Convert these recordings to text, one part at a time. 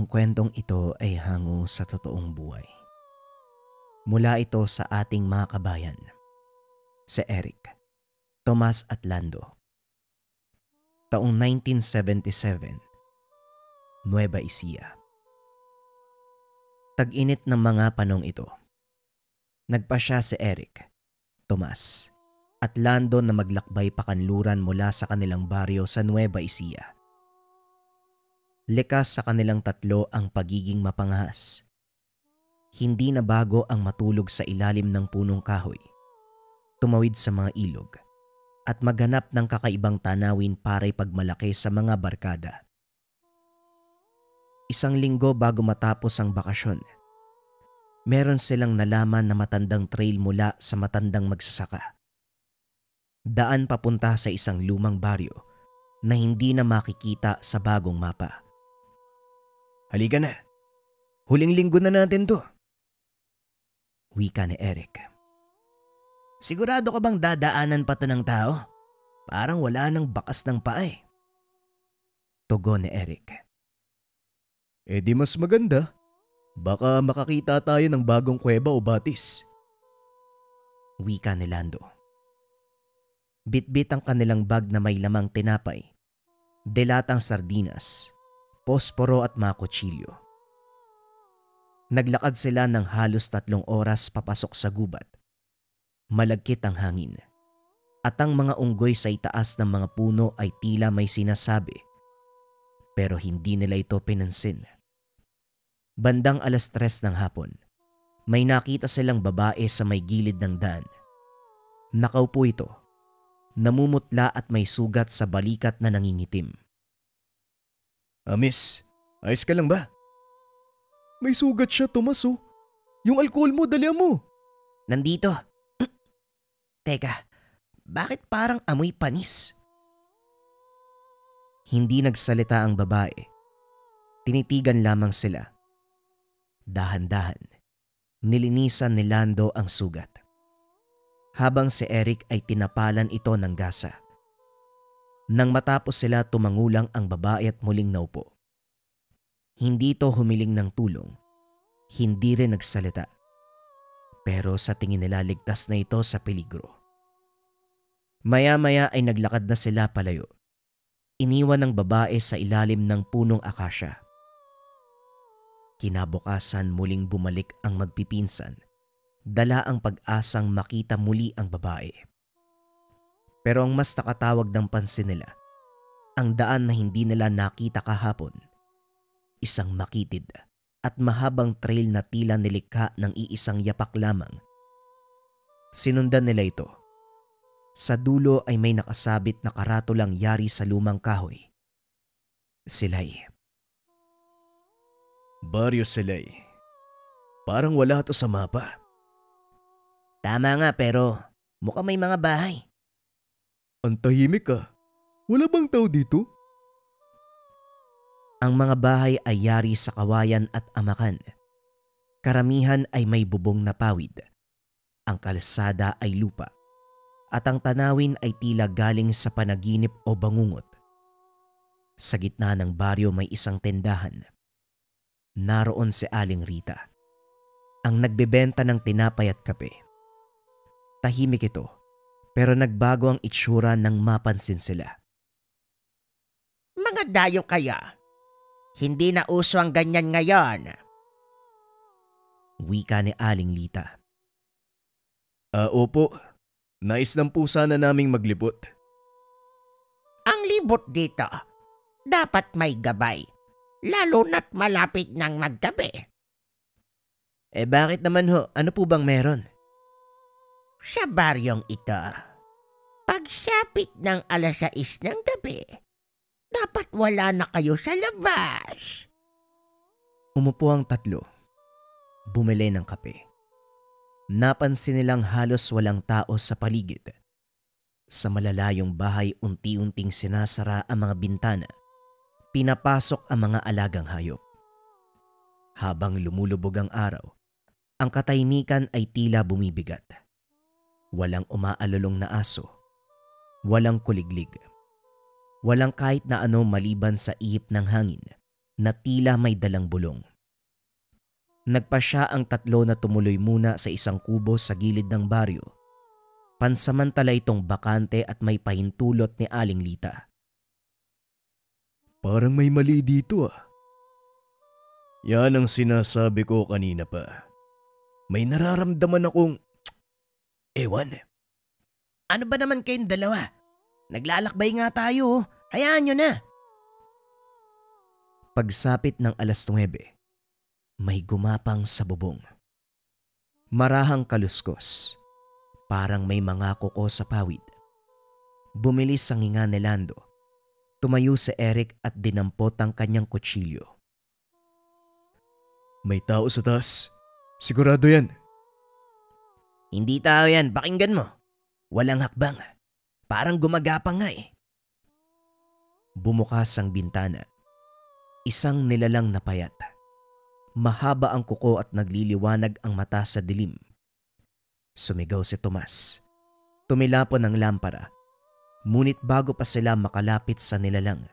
Ang kwentong ito ay hango sa totoong buhay. Mula ito sa ating mga kabayan, si Eric Tomas at Lando. Taong 1977, Nueva Ecija. Tag-init ng mga panong ito. Nagpasya si Eric Tomas at Lando na maglakbay pakanluran mula sa kanilang baryo sa Nueva Ecija. Likas sa kanilang tatlo ang pagiging mapangahas. Hindi na bago ang matulog sa ilalim ng punong kahoy, tumawid sa mga ilog, at maghanap ng kakaibang tanawin para ipagmalaki sa mga barkada. Isang linggo bago matapos ang bakasyon, meron silang nalaman na matandang trail mula sa matandang magsasaka. Daan papunta sa isang lumang baryo na hindi na makikita sa bagong mapa. "Halika na, huling linggo na natin to," wika ni Eric. "Sigurado ka bang dadaanan pa to ng tao? Parang wala nang bakas ng paa eh," tugon ni Eric. "Eh di mas maganda. Baka makakita tayo ng bagong kuweba o batis," wika ni Lando. Bitbit ang kanilang bag na may lamang tinapay, delatang sardinas, posporo at mga kutsilyo. Naglakad sila ng halos 3 oras papasok sa gubat. Malagkit ang hangin at ang mga unggoy sa itaas ng mga puno ay tila may sinasabi, pero hindi nila ito pinansin. Bandang 3:00 ng hapon, may nakita silang babae sa may gilid ng daan. Nakaupo ito, namumutla at may sugat sa balikat na nangingitim. "Miss, ayos ka lang ba?" "May sugat siya, Tomas oh. Yung alcohol mo, dali mo." "Nandito." "Teka, bakit parang amoy panis?" Hindi nagsalita ang babae. Tinitigan lamang sila. Dahan-dahan, nilinisan ni Lando ang sugat, habang si Eric ay tinapalan ito ng gasa. Nang matapos sila, tumangulang ang babae at muling naupo. Hindi ito humiling ng tulong, hindi rin nagsalita. Pero sa tingin nila ligtas na ito sa peligro. Maya-maya ay naglakad na sila palayo. Iniwan ng babae sa ilalim ng punong akasya. Kinabukasan muling bumalik ang magpipinsan, dala ang pag-asang makita muli ang babae. Pero ang mas nakatawag ng pansin nila, ang daan na hindi nila nakita kahapon. Isang makitid at mahabang trail na tila nilikha ng iisang yapak lamang. Sinundan nila ito. Sa dulo ay may nakasabit na karatulang yari sa lumang kahoy. Silay. "Baryo Silay. Parang wala to sa mapa." "Tama nga, pero mukhang may mga bahay." "Ang tahimik ka. Wala bang tao dito?" Ang mga bahay ay yari sa kawayan at amakan. Karamihan ay may bubong na pawid. Ang kalsada ay lupa. At ang tanawin ay tila galing sa panaginip o bangungot. Sa gitna ng baryo may isang tindahan. Naroon si Aling Rita, ang nagbebenta ng tinapay at kape. Tahimik ito, pero nagbago ang itsura nang mapansin sila. "Mga dayo kaya? Hindi na uso ang ganyan ngayon," wika ni Aling Lita. Opo. Nais ng pusa na naming maglipot." "Ang libot dito, dapat may gabay, lalo na't malapit ng maggabi." Bakit naman ho? Ano po bang meron?" "Sa baryong ito, pagsapit ng 6:00 ng gabi, dapat wala na kayo sa labas." Umupo ang tatlo. Bumili ng kape. Napansin nilang halos walang tao sa paligid. Sa malalayong bahay, unti-unting sinasara ang mga bintana. Pinapasok ang mga alagang hayop. Habang lumulubog ang araw, ang katahimikan ay tila bumibigat. Walang umaalulong na aso. Walang kuliglig. Walang kahit na ano maliban sa ihip ng hangin na tila may dalang bulong. Nagpasya ang tatlo na tumuloy muna sa isang kubo sa gilid ng baryo. Pansamantala itong bakante at may pahintulot ni Aling Lita. Parang may mali dito ah. Yan ang sinasabi ko kanina pa. May nararamdaman akong… ewan. Ano ba naman kayong dalawa? Naglalakbay nga tayo. Hayaan nyo na. Pagsapit ng 9:00, may gumapang sa bubong. Marahang kaluskos, parang may mga kuko sa pawid. Bumilis ang hinga ni Lando. Tumayo si Eric at dinampot ang kanyang kutsilyo. May tao sa taas. Sigurado yan. Hindi tao yan, pakinggan mo. Walang hakbang. Parang gumagapang nga eh. Bumukas ang bintana. Isang nilalang na payat. Mahaba ang kuko at nagliliwanag ang mata sa dilim. Sumigaw si Tomas. Tumilapon ang lampara. Ngunit bago pa sila makalapit sa nilalang,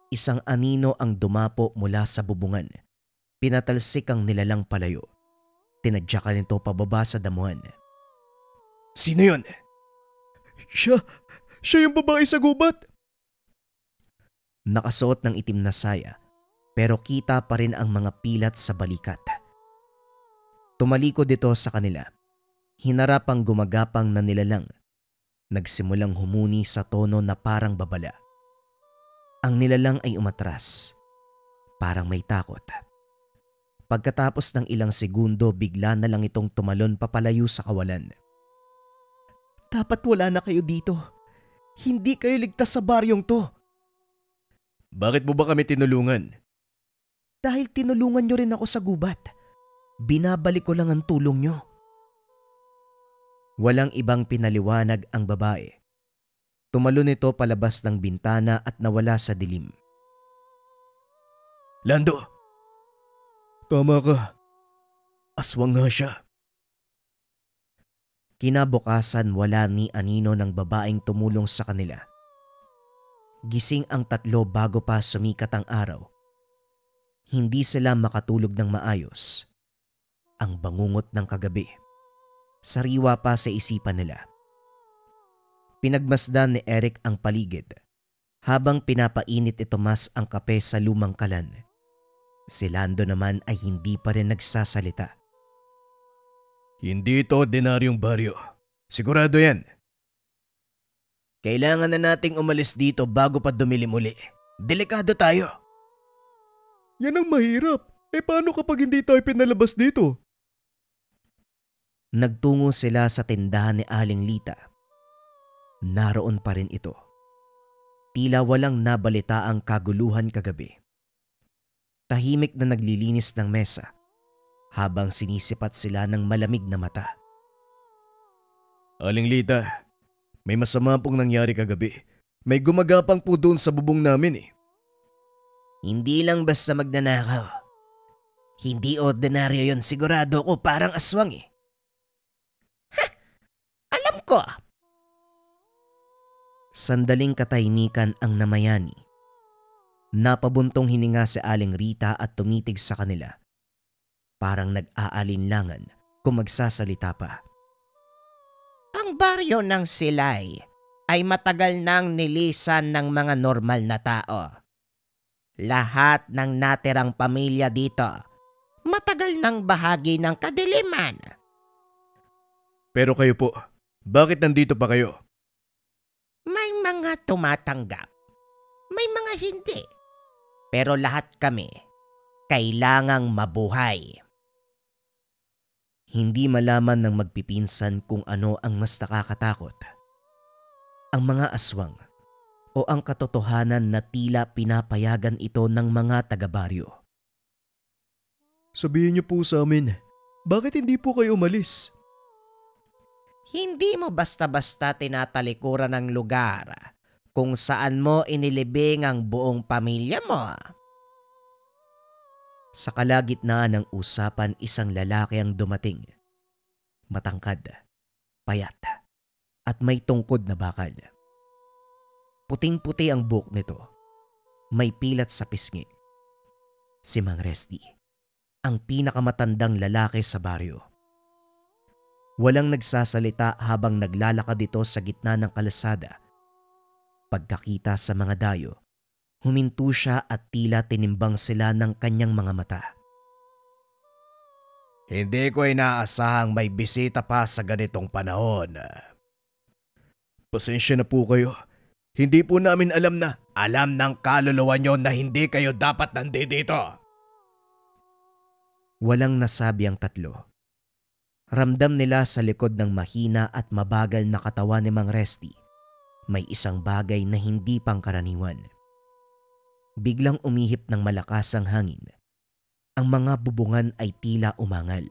isang anino ang dumapo mula sa bubungan. Pinatalsik ang nilalang palayo. Tinadyakan nito pababa sa damuhan. Sino yun? Siya yung babae sa gubat. Nakasuot ng itim na saya, pero kita pa rin ang mga pilat sa balikat. Tumalikod ito sa kanila. Hinarap ang gumagapang na nilalang. Nagsimulang humuni sa tono na parang babala. Ang nilalang ay umatras. Parang may takot. Pagkatapos ng ilang segundo, bigla na lang itong tumalon papalayo sa kawalan. Dapat wala na kayo dito. Hindi kayo ligtas sa baryong to. Bakit mo ba kami tinulungan? Dahil tinulungan nyo rin ako sa gubat. Binabalik ko lang ang tulong nyo. Walang ibang pinaliwanag ang babae. Tumalon ito palabas ng bintana at nawala sa dilim. Lando! Tama ka. Aswang nga siya. Kinabukasan wala ni anino ng babaeng tumulong sa kanila. Gising ang tatlo bago pa sumikat ang araw. Hindi sila makatulog ng maayos. Ang bangungot ng kagabi. Sariwa pa sa isipan nila. Pinagmasdan ni Eric ang paligid habang pinapainit ni Tomas ang kape sa lumang kalan. Si Lando naman ay hindi pa rin nagsasalita. Hindi ito ordinaryong baryo. Sigurado yan. Kailangan na nating umalis dito bago pa dumilim uli. Delikado tayo. Yan ang mahirap. Paano kapag hindi tayo pinalabas dito? Nagtungo sila sa tindahan ni Aling Lita. Naroon pa rin ito. Tila walang nabalita ang kaguluhan kagabi. Tahimik na naglilinis ng mesa habang sinisipat sila ng malamig na mata. Aling Lita, may masama pong nangyari kagabi. May gumagapang po doon sa bubong namin eh. Hindi lang basta magnanakaw. Hindi ordinaryo yon, sigurado ko, parang aswang eh. Ha! Alam ko! Sandaling katahimikan ang namayani. Napabuntong hininga si Aling Rita at tumitig sa kanila. Parang nag-aalinlangan kung magsasalita pa. Ang baryo ng Silay ay matagal nang nilisan ng mga normal na tao. Lahat ng natirang pamilya dito, matagal nang bahagi ng kadiliman. Pero kayo po, bakit nandito pa kayo? May mga tumatanggap, may mga hindi. Pero lahat kami, kailangang mabuhay. Hindi malaman ng magpipinsan kung ano ang mas nakakatakot. Ang mga aswang o ang katotohanan na tila pinapayagan ito ng mga taga-baryo. Sabihin niyo po sa amin, bakit hindi po kayo umalis? Hindi mo basta-basta tinatalikuran ng lugar kung saan mo inilibing ang buong pamilya mo. Sa kalagitnaan ng usapan, isang lalaki ang dumating. Matangkad, payat, at may tungkod na bakal. Puting-puti ang buhok nito. May pilat sa pisngi. Si Mang Resty, ang pinakamatandang lalaki sa baryo. Walang nagsasalita habang naglalakad ito sa gitna ng kalasada. Pagkakita sa mga dayo, huminto siya at tila tinimbang sila ng kanyang mga mata. Hindi ko inaasahang may bisita pa sa ganitong panahon. Pasensya na po kayo. Hindi po namin alam na. Alam ng kaluluwa nyo na hindi kayo dapat nandito. Walang nasabi ang tatlo. Ramdam nila sa likod ng mahina at mabagal na katawan ni Mang Resty, may isang bagay na hindi pangkaraniwan. Biglang umihip ng malakas ang hangin. Ang mga bubungan ay tila umangal.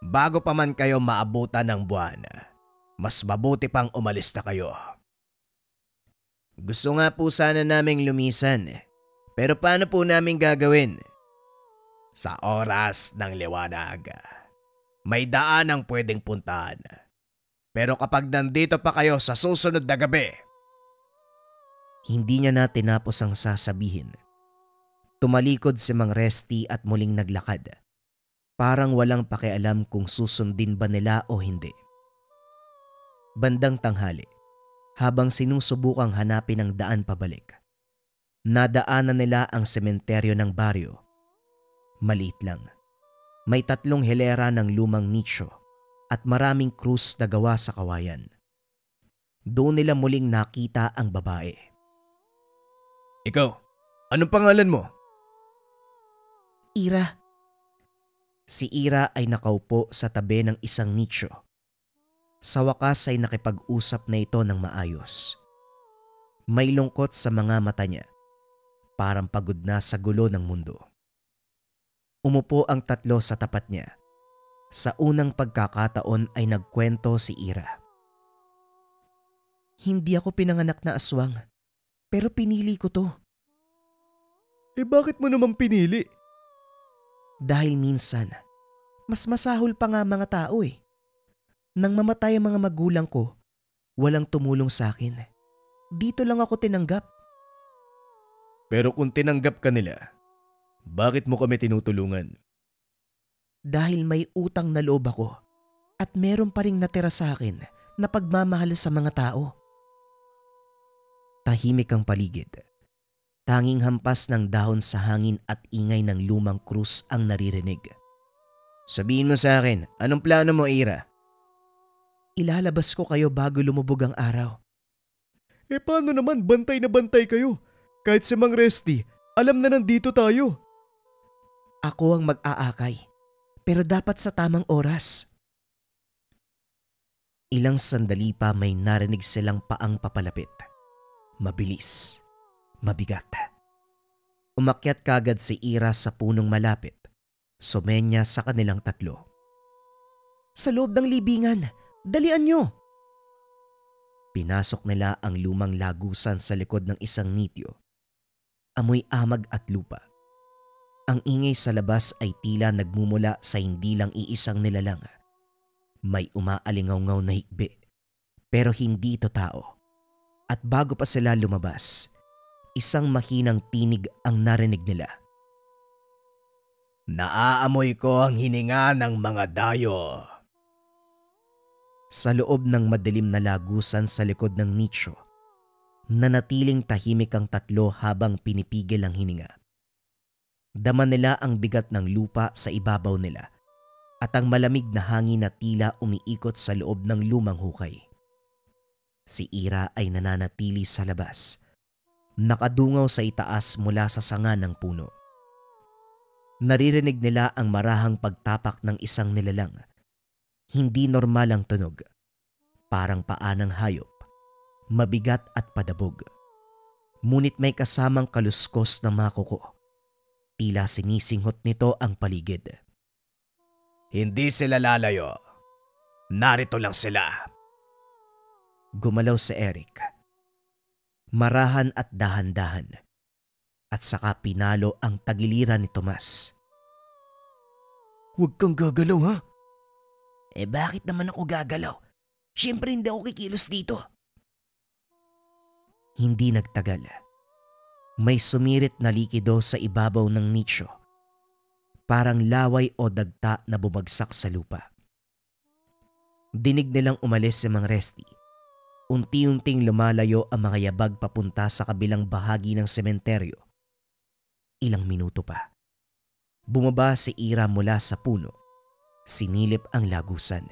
Bago pa man kayo maabutan ng buwan, mas mabuti pang umalis na kayo. Gusto nga po sana naming lumisan, pero paano po namin gagawin? Sa oras ng liwanag, may daan ang pwedeng puntahan. Pero kapag nandito pa kayo sa susunod na gabi. Hindi niya na tinapos ang sasabihin. Tumalikod si Mang Resty at muling naglakad. Parang walang pakialam kung susundin ba nila o hindi. Bandang tanghali, habang sinusubukang hanapin ang daan pabalik, nadaanan nila ang sementeryo ng baryo. Maliit lang. May 3 hilera ng lumang nicho at maraming krus na gawa sa kawayan. Doon nila muling nakita ang babae. Ikaw, anong pangalan mo? Ira. Si Ira ay nakaupo sa tabi ng isang nicho. Sa wakas ay nakipag-usap na ito ng maayos. May lungkot sa mga mata niya, parang pagod na sa gulo ng mundo. Umupo ang 3 sa tapat niya. Sa unang pagkakataon ay nagkwento si Ira. Hindi ako pinanganak na aswang, pero pinili ko to. Bakit mo naman pinili? Dahil minsan, mas masahol pa nga mga tao eh. Nang mamatay ang mga magulang ko, walang tumulong sa akin. Dito lang ako tinanggap. Pero kung tinanggap ka nila, bakit mo kami tinutulungan? Dahil may utang na loob ako at meron pa ring natira sa akin na pagmamahal sa mga tao. Tahimik ang paligid. Tanging hampas ng dahon sa hangin at ingay ng lumang krus ang naririnig. Sabihin mo sa akin, anong plano mo, Ira? Ilalabas ko kayo bago lumubog ang araw. Paano naman bantay na bantay kayo? Kahit si Mang Resty, alam na nandito tayo. Ako ang mag-aakay, pero dapat sa tamang oras. Ilang sandali pa may narinig silang paang papalapit. Mabilis, mabigat. Umakyat kagad si Ira sa punong malapit. Sumenya sa kanilang 3. Sa loob ng libingan, dalian nyo! Pinasok nila ang lumang lagusan sa likod ng isang nityo. Amoy amag at lupa. Ang ingay sa labas ay tila nagmumula sa hindi lang iisang nilalang. May umaalingaw-ngaw na hikbi, pero hindi ito tao. At bago pa sila lumabas, isang mahinang tinig ang narinig nila. Naaamoy ko ang hininga ng mga dayo. Sa loob ng madilim na lagusan sa likod ng nicho, nanatiling tahimik ang 3 habang pinipigil ang hininga. Dama nila ang bigat ng lupa sa ibabaw nila at ang malamig na hangin na tila umiikot sa loob ng lumang hukay. Si Ira ay nananatili sa labas, nakadungaw sa itaas mula sa sanga ng puno. Naririnig nila ang marahang pagtapak ng isang nilalang. Hindi normal ang tunog, parang paa ng hayop, mabigat at padabog. Ngunit may kasamang kaluskos na mga kuko. Tila sinisinghot nito ang paligid. Hindi sila lalayo. Narito lang sila. Gumalaw si Eric. Marahan at dahan-dahan. At saka pinalo ang tagiliran ni Tomas. Huwag kang gagalaw ha? Bakit naman ako gagalaw? Siyempre hindi ako kikilos dito. Hindi nagtagal. May sumirit na likido sa ibabaw ng nicho, parang laway o dagta na bumagsak sa lupa. Dinig nilang umalis si Mang Resty. Unti-unting lumalayo ang mga yabag papunta sa kabilang bahagi ng sementeryo. Ilang minuto pa. Bumaba si Ira mula sa puno. Sinilip ang lagusan.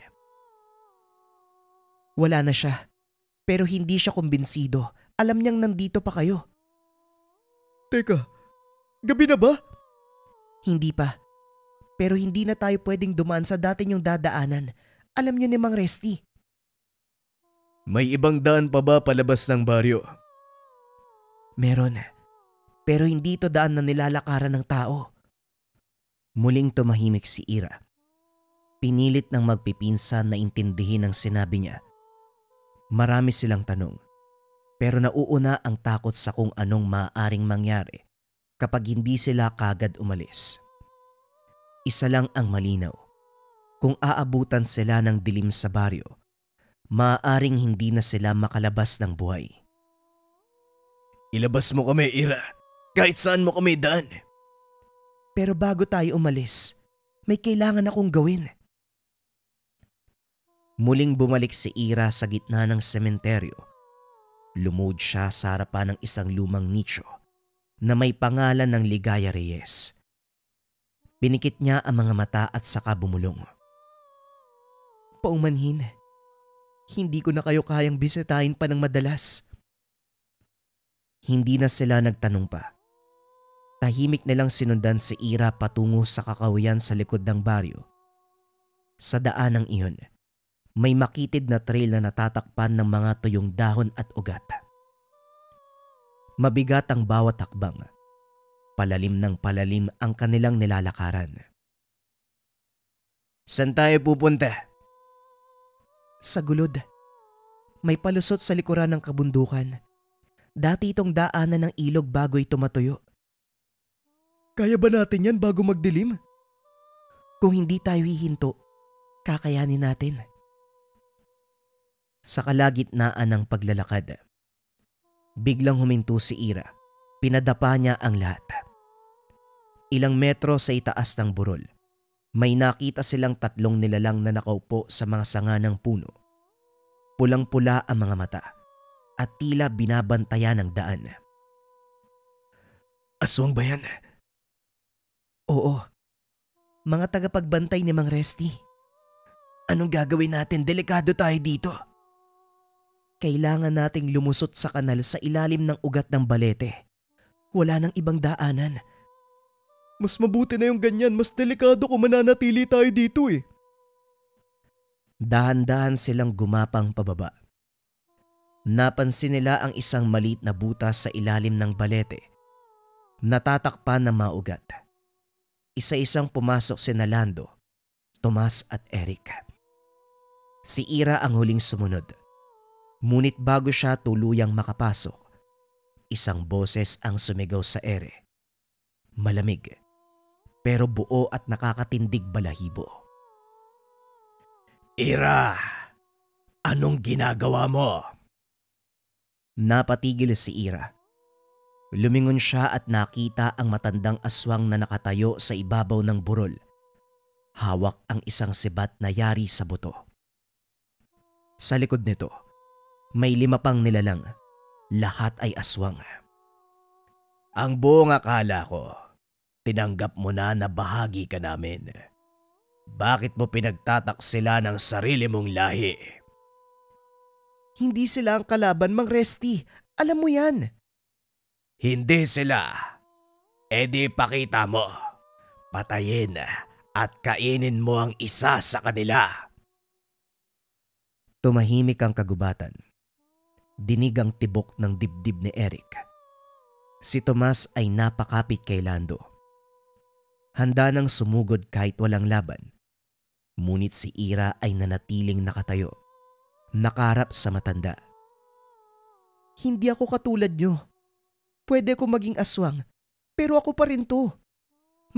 Wala na siya, pero hindi siya kumbinsido. Alam niyang nandito pa kayo. Teka, gabi na ba? Hindi pa. Pero hindi na tayo pwedeng dumaan sa dati niyong dadaanan. Alam niyo ni Mang Resty. May ibang daan pa ba palabas ng baryo? Meron. Pero hindi ito daan na nilalakaran ng tao. Muling tumahimik si Ira. Pinilit ng magpipinsan na intindihin ang sinabi niya. Marami silang tanong. Pero nauuna ang takot sa kung anong maaaring mangyari kapag hindi sila kagad umalis. Isa lang ang malinaw. Kung aabutan sila ng dilim sa baryo, maaaring hindi na sila makalabas ng buhay. Ilabas mo kami, Ira. Kahit saan mo kami daan. Pero bago tayo umalis, may kailangan akong gawin. Muling bumalik si Ira sa gitna ng sementeryo. Lumuhod siya sa harapan ng isang lumang nicho na may pangalan ng Ligaya Reyes. Pinikit niya ang mga mata at saka bumulong. Paumanhin, hindi ko na kayo kayang bisitahin pa ng madalas. Hindi na sila nagtanong pa. Tahimik nilang sinundan si Ira patungo sa kakahuyan sa likod ng baryo. Sa daanang iyon, may makitid na trail na natatakpan ng mga tuyong dahon at ugat. Mabigat ang bawat hakbang. Palalim ng palalim ang kanilang nilalakaran. Saan tayo pupunta? Sa gulod. May palusot sa likuran ng kabundukan. Dati itong daanan ng ilog bago ito matuyo. Kaya ba natin yan bago magdilim? Kung hindi tayo hihinto, kakayanin natin. Sa kalagitnaan ng paglalakad, biglang huminto si Ira. Pinadapa niya ang lahat. Ilang metro sa itaas ng burol, may nakita silang tatlong nilalang na nakaupo sa mga sanga ng puno. Pulang-pula ang mga mata at tila binabantayan ng daan. Aswang ba yan? Oo, mga tagapagbantay ni Mang Resty. Anong gagawin natin? Delikado tayo dito. Kailangan nating lumusot sa kanal sa ilalim ng ugat ng balete. Wala nang ibang daanan. Mas mabuti na yung ganyan. Mas delikado kung mananatili tayo dito eh. Dahan-dahan silang gumapang pababa. Napansin nila ang isang maliit na butas sa ilalim ng balete. Natatakpan ng mga ugat. Isa-isang pumasok sina Lando, Tomas at Eric. Si Ira ang huling sumunod. Ngunit bago siya tuluyang makapasok, isang boses ang sumigaw sa ere. Malamig, pero buo at nakakatindig balahibo. Ira, anong ginagawa mo? Napatigil si Ira. Lumingon siya at nakita ang matandang aswang na nakatayo sa ibabaw ng burol. Hawak ang isang sibat na yari sa buto. Sa likod nito, may 5 pang nilalang. Lahat ay aswang. Ang buong akala ko, tinanggap mo na bahagi ka namin. Bakit mo pinagtataksila ng sarili mong lahi? Hindi sila ang kalaban, Mang Resty. Alam mo yan. Hindi sila. E di pakita mo. Patayin at kainin mo ang isa sa kanila. Tumahimik ang kagubatan. Dinig ang tibok ng dibdib ni Eric. Si Tomas ay napakapit kay Lando. Handa nang sumugod kahit walang laban. Ngunit si Ira ay nanatiling nakatayo, nakaharap sa matanda. Hindi ako katulad nyo. Pwede ko maging aswang, pero ako pa rin to.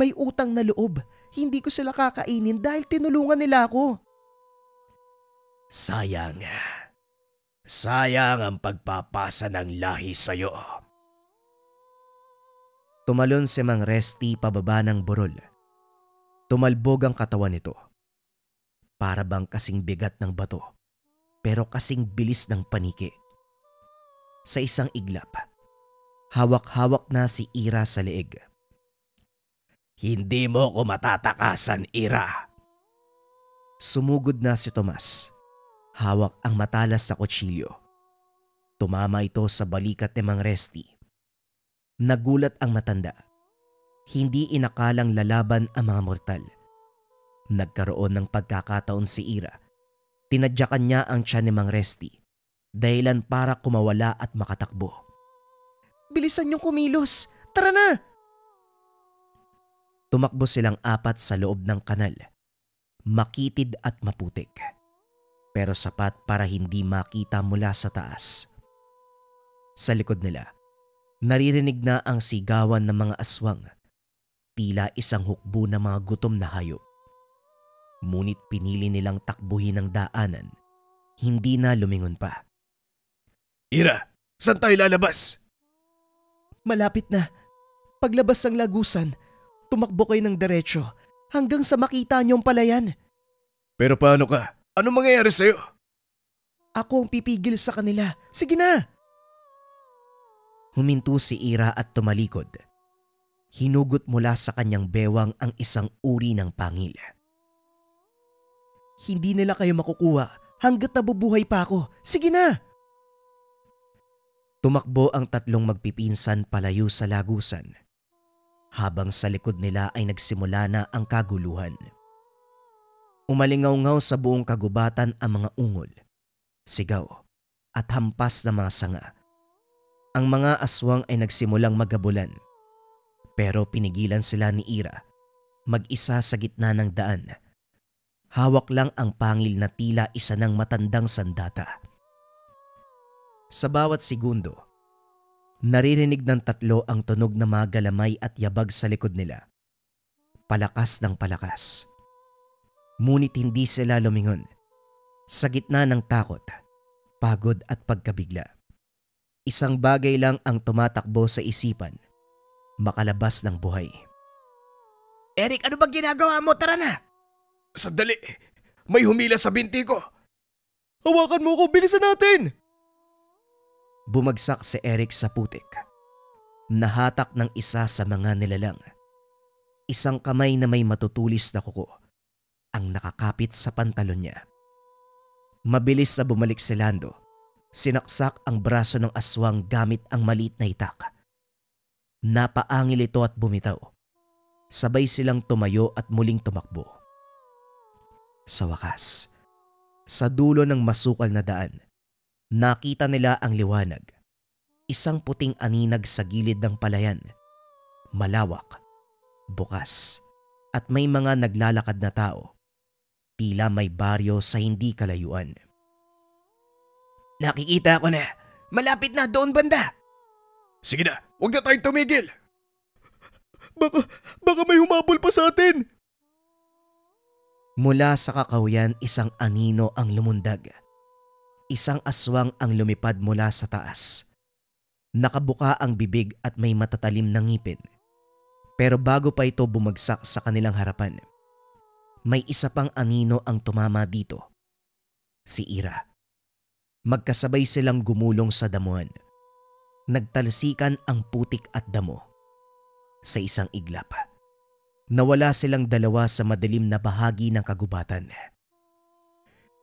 May utang na loob. Hindi ko sila kakainin dahil tinulungan nila ako. Sayang. Sayang ang pagpapasa ng lahi sa'yo. Tumalon si Mang Resty pababa ng burol. Tumalbog ang katawan nito. Para bang kasing bigat ng bato, pero kasing bilis ng paniki. Sa isang iglap, hawak-hawak na si Ira sa leeg. Hindi mo ko matatakasan, Ira. Sumugod na si Tomas. Hawak ang matalas sa kutsilyo. Tumama ito sa balikat ni Mang Resty. Nagulat ang matanda. Hindi inakalang lalaban ang mga mortal. Nagkaroon ng pagkakataon si Ira. Tinadyakan niya ang tiyan ni Mang Resty, dahilan para kumawala at makatakbo. Bilisan niyong kumilos! Tara na! Tumakbo silang apat sa loob ng kanal. Makitid at maputik, pero sapat para hindi makita mula sa taas. Sa likod nila, naririnig na ang sigawan ng mga aswang, tila isang hukbo ng mga gutom na hayop. Ngunit pinili nilang takbuhin ang daanan, hindi na lumingon pa. Ira, saan tayo lalabas? Malapit na. Paglabas ng lagusan, tumakbo kayo ng diretsyo hanggang sa makita niyong palayan. Pero paano ka? Anong mangyayari sa'yo? Ako ang pipigil sa kanila. Sige na! Huminto si Ira at tumalikod. Hinugot mula sa kanyang bewang ang isang uri ng pangil. Hindi nila kayo makukuha hanggat nabubuhay pa ako. Sige na! Tumakbo ang tatlong magpipinsan palayo sa lagusan, habang sa likod nila ay nagsimula na ang kaguluhan. Umalingaw-ngaw sa buong kagubatan ang mga ungol, sigaw at hampas na mga sanga. Ang mga aswang ay nagsimulang magabulan, pero pinigilan sila ni Ira, mag-isa sa gitna ng daan. Hawak lang ang pangil na tila isa ng matandang sandata. Sa bawat segundo, naririnig ng tatlo ang tunog ng mga galamay at yabag sa likod nila. Palakas ng palakas. Ngunit hindi sila lumingon. Sa gitna ng takot, pagod at pagkabigla, isang bagay lang ang tumatakbo sa isipan, makalabas ng buhay. Eric, ano bang ginagawa mo? Tara na! Sandali! May humila sa binti ko! Hawakan mo ko! Bilisan natin! Bumagsak si Eric sa putik. Nahatak ng isa sa mga nilalang. Isang kamay na may matutulis na kuko ang nakakapit sa pantalon niya. Mabilis na bumalik si Lando. Sinaksak ang braso ng aswang gamit ang maliit na itak. Napaangil ito at bumitaw. Sabay silang tumayo at muling tumakbo. Sa wakas, sa dulo ng masukal na daan, nakita nila ang liwanag. Isang puting aninag sa gilid ng palayan. Malawak, bukas, at may mga naglalakad na tao. Tila may baryo sa hindi kalayuan. Nakikita ko na. Malapit na doon banda. Sige na, huwag na tayong tumigil! Baka may humabol pa sa atin! Mula sa kakawyan, isang anino ang lumundag. Isang aswang ang lumipad mula sa taas. Nakabuka ang bibig at may matatalim na ngipin. Pero bago pa ito bumagsak sa kanilang harapan, may isa pang anino ang tumama dito. Si Ira. Magkasabay silang gumulong sa damuhan. Nagtalsikan ang putik at damo. Sa isang iglap, nawala silang dalawa sa madilim na bahagi ng kagubatan.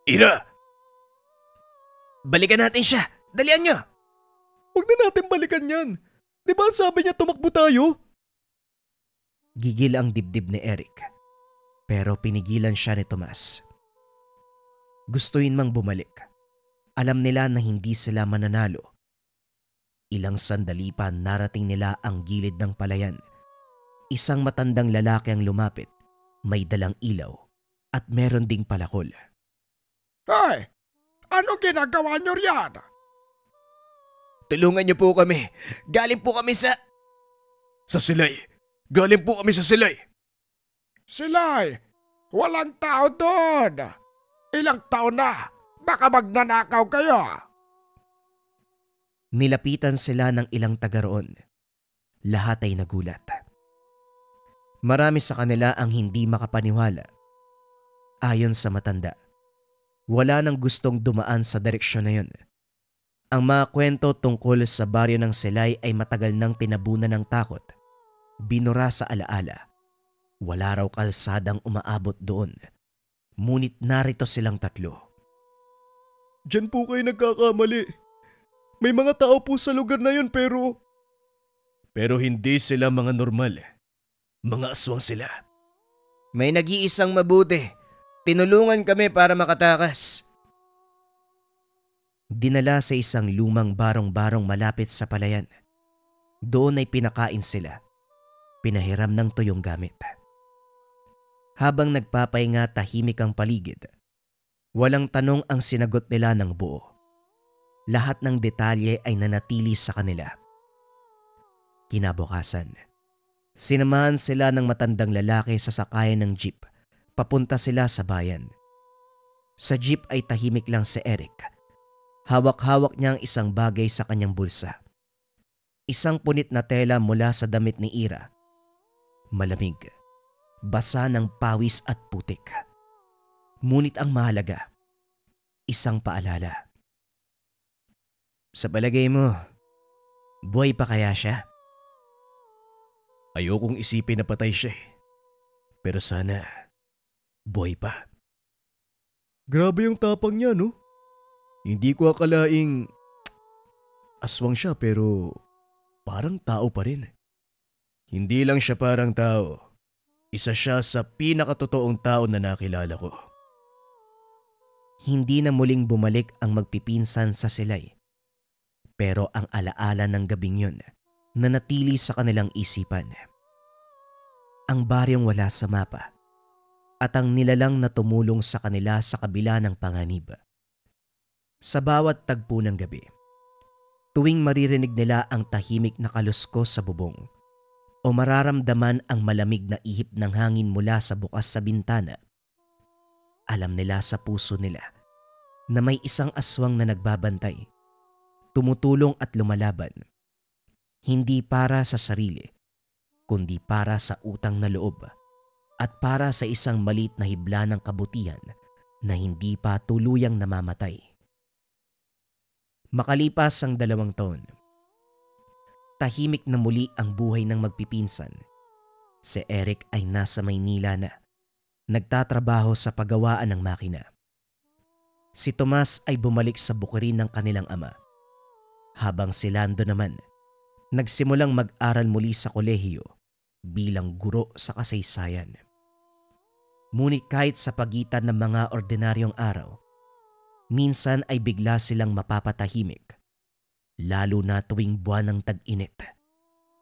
Ira! Balikan natin siya! Dalian niyo! Huwag na natin balikan yan! Di ba sabi niya tumakbo tayo? Gigil ang dibdib ni Eric. Pero pinigilan siya ni Tomas. Gustuin mang bumalik. Alam nila na hindi sila mananalo. Ilang sandali pa narating nila ang gilid ng palayan. Isang matandang lalaki ang lumapit. May dalang ilaw at meron ding palakol. Hoy! Ano ginagawa niyo riyan? Tulungan niyo po kami. Galing po kami sa silay. Galing po kami sa silay. Silay! Walang tao doon! Ilang taon na? Baka magnanakaw kayo! Nilapitan sila ng ilang taga roon. Lahat ay nagulat. Marami sa kanila ang hindi makapaniwala. Ayon sa matanda, wala nang gustong dumaan sa direksyon na yun. Ang mga kwento tungkol sa baryo ng Silay ay matagal nang tinabunan ng takot. Binura sa alaala. Wala raw kalsadang umaabot doon. Ngunit narito silang tatlo. Diyan po kayo nagkakamali. May mga tao po sa lugar na yun pero hindi sila mga normal. Mga aswang sila. May nag-iisang mabuti. Tinulungan kami para makatakas. Dinala sa isang lumang barong-barong malapit sa palayan. Doon ay pinakain sila. Pinahiram ng tuyong gamit. Habang nagpapahinga, tahimik ang paligid. Walang tanong ang sinagot nila ng buo. Lahat ng detalye ay nanatili sa kanila. Kinabukasan, sinamahan sila ng matandang lalaki sa sakayan ng jeep. Papunta sila sa bayan. Sa jeep ay tahimik lang si Eric. Hawak-hawak niya ang isang bagay sa kanyang bulsa. Isang punit na tela mula sa damit ni Ira. Malamig, basa ng pawis at putik. Ngunit ang mahalaga, isang paalala. Sa palagay mo, buhay pa kaya siya? Ayokong isipin na patay siya eh. Pero sana, buhay pa. Grabe yung tapang niya, no? Hindi ko akalaing aswang siya pero parang tao pa rin. Hindi lang siya parang tao. Isa siya sa pinakatotoong tao na nakilala ko. Hindi na muling bumalik ang magpipinsan sa Silay. Pero ang alaala ng gabing yun nanatili sa kanilang isipan. Ang baryong wala sa mapa at ang nilalang na tumulong sa kanila sa kabila ng panganib. Sa bawat tagpo ng gabi, tuwing maririnig nila ang tahimik na kaluskos sa bubong o mararamdaman ang malamig na ihip ng hangin mula sa bukas sa bintana, alam nila sa puso nila na may isang aswang na nagbabantay, tumutulong at lumalaban, hindi para sa sarili, kundi para sa utang na loob at para sa isang maliit na hibla ng kabutihan na hindi pa tuluyang namamatay. Makalipas ang 2 taon, tahimik na muli ang buhay ng magpipinsan. Si Eric ay nasa Maynila na, nagtatrabaho sa paggawaan ng makina. Si Tomas ay bumalik sa bukirin ng kanilang ama. Habang si Lando naman, nagsimulang mag-aral muli sa kolehiyo bilang guro sa kasaysayan. Ngunit kahit sa pagitan ng mga ordinaryong araw, minsan ay bigla silang mapapatahimik, lalo na tuwing buwan ng tag-init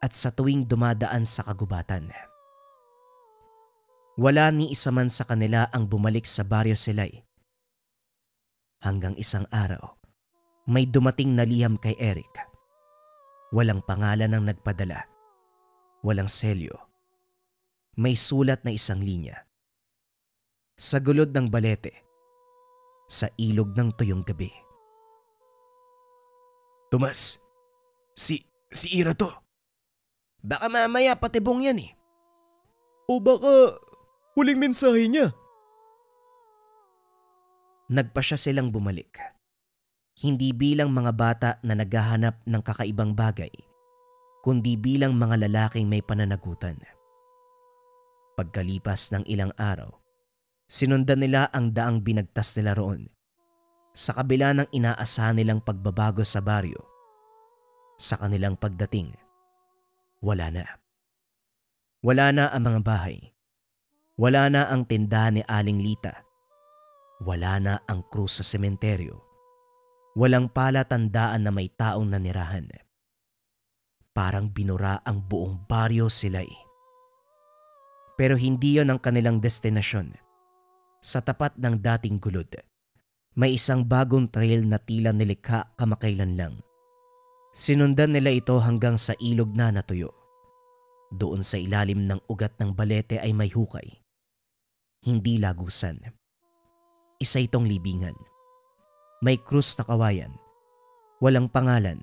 at sa tuwing dumadaan sa kagubatan. Wala ni isa man sa kanila ang bumalik sa Baryo Silay. Hanggang isang araw, may dumating na liham kay Eric. Walang pangalan ang nagpadala. Walang selyo. May sulat na isang linya. Sa gulod ng balete, sa ilog ng tuyong gabi. Tomas, si Ira to. Baka mamaya patibong yan eh. O baka huling mensahe niya. Nagpasya silang bumalik. Hindi bilang mga bata na naghahanap ng kakaibang bagay, kundi bilang mga lalaking may pananagutan. Pagkalipas ng ilang araw, sinundan nila ang daang binagtas nila roon. Sa kabila ng inaasahan nilang pagbabago sa baryo, sa kanilang pagdating, wala na. Wala na ang mga bahay. Wala na ang tindahan ni Aling Lita. Wala na ang krus sa sementeryo. Walang palatandaan na may taong nanirahan. Parang binura ang buong Baryo Silay. Pero hindi yon ang kanilang destinasyon. Sa tapat ng dating gulod, may isang bagong trail na tila nilikha kamakailan lang. Sinundan nila ito hanggang sa ilog na natuyo. Doon sa ilalim ng ugat ng balete ay may hukay. Hindi lagusan. Isa itong libingan. May krus na kawayan. Walang pangalan.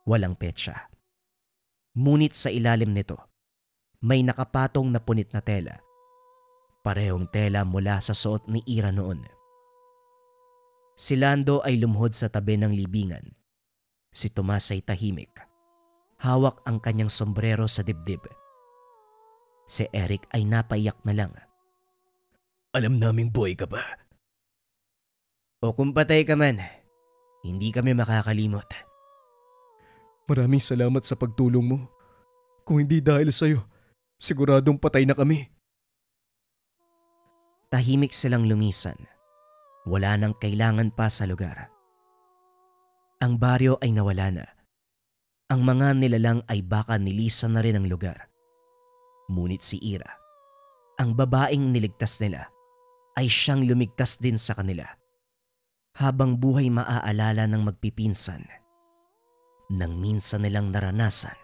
Walang petsa. Ngunit sa ilalim nito, may nakapatong na punit na tela. Parehong tela mula sa suot ni Ira noon. Si Lando ay lumuhod sa tabi ng libingan. Si Tomas ay tahimik. Hawak ang kanyang sombrero sa dibdib. Si Eric ay napaiyak na lang. Alam naming buhay ka pa. O kung patay ka man, hindi kami makakalimot. Maraming salamat sa pagtulong mo. Kung hindi dahil sa'yo, siguradong patay na kami. Tahimik silang lumisan. Wala nang kailangan pa sa lugar. Ang baryo ay nawala na. Ang mga nilalang ay baka nilisan na rin ang lugar. Ngunit si Ira, ang babaeng niligtas nila, ay siyang lumigtas din sa kanila. Habang buhay maaalala ng magpipinsan. Nang minsan nilang naranasan,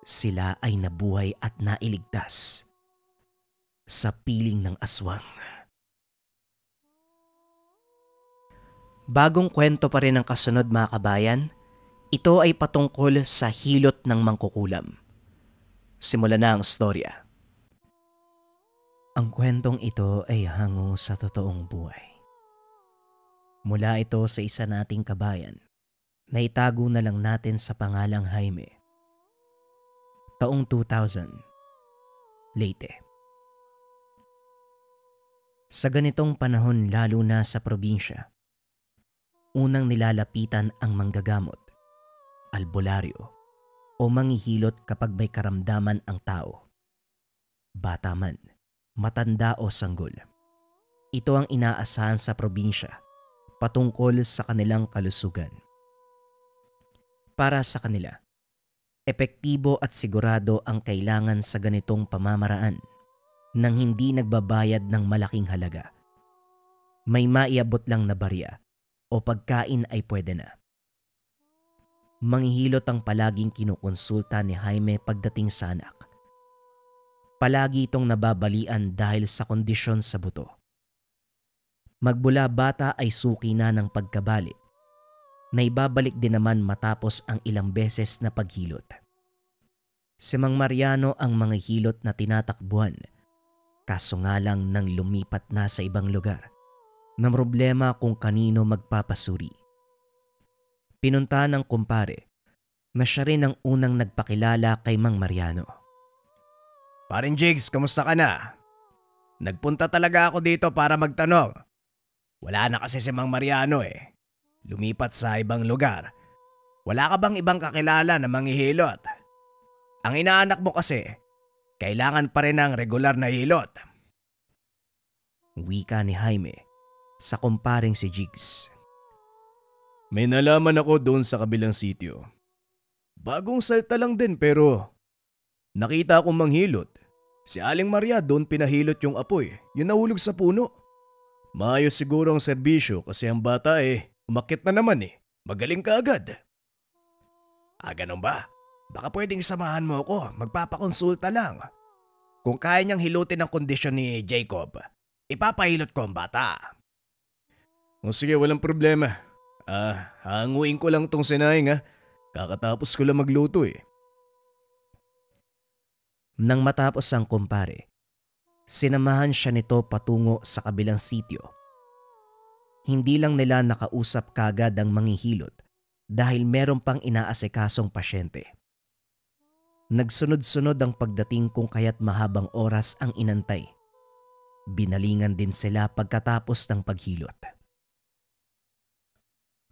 sila ay nabuhay at nailigtas sa piling ng aswang. Bagong kwento pa rin ang kasunod mga kabayan. Ito ay patungkol sa hilot ng mangkukulam. Simulan na ang storya. Ang kwentong ito ay hango sa totoong buhay. Mula ito sa isa nating kabayan na itago na lang natin sa pangalang Jaime. Taong 2000, Leyte. Sa ganitong panahon lalo na sa probinsya, unang nilalapitan ang manggagamot, albularyo o manghihilot kapag may karamdaman ang tao. Bata man, matanda o sanggol. Ito ang inaasahan sa probinsya patungkol sa kanilang kalusugan. Para sa kanila, epektibo at sigurado ang kailangan sa ganitong pamamaraan nang hindi nagbabayad ng malaking halaga. May maiabot lang na barya o pagkain ay pwede na. Manghihilot ang palaging kinukonsulta ni Jaime pagdating sa anak. Palagi itong nababalian dahil sa kondisyon sa buto. Magbula bata ay suki na ng pagkabali, na ibabalik din naman matapos ang ilang beses na paghilot. Si Mang Mariano ang mga hilot na tinatakbuhan, kaso nga lang nang lumipat na sa ibang lugar, na problema kung kanino magpapasuri. Pinunta ng kumpare na siya rin ang unang nagpakilala kay Mang Mariano. Paring Jigs, kamusta ka na? Nagpunta talaga ako dito para magtanong. Wala na kasi si Mang Mariano eh. Lumipat sa ibang lugar. Wala ka bang ibang kakilala na manghihilot? Ang inaanak mo kasi, kailangan pa rin ng regular na hilot. Wika ni Jaime sa kumparing si Jigs. May nalaman ako doon sa kabilang sitio. Bagong salta lang din pero nakita akong manghilot. Si Aling Maria doon pinahilot yung apoy, yung nahulog sa puno. Maayos siguro ang serbisyo kasi ang bata umakyat na naman Magaling ka agad. Ganun ba? Baka pwedeng samahan mo ako, magpapakonsulta lang. Kung kaya niyang hilutin ang kondisyon ni Jacob, ipapahilot ko ang bata. O sige, walang problema. Hanguin ko lang tong sinahing Kakatapos ko lang magluto Nang matapos ang kumpare, sinamahan siya nito patungo sa kabilang sitio. Hindi lang nila nakausap kagad ang manghihilot dahil meron pang inaasikasong pasyente. Nagsunod-sunod ang pagdating kung kaya't mahabang oras ang inantay. Binalingan din sila pagkatapos ng paghilot.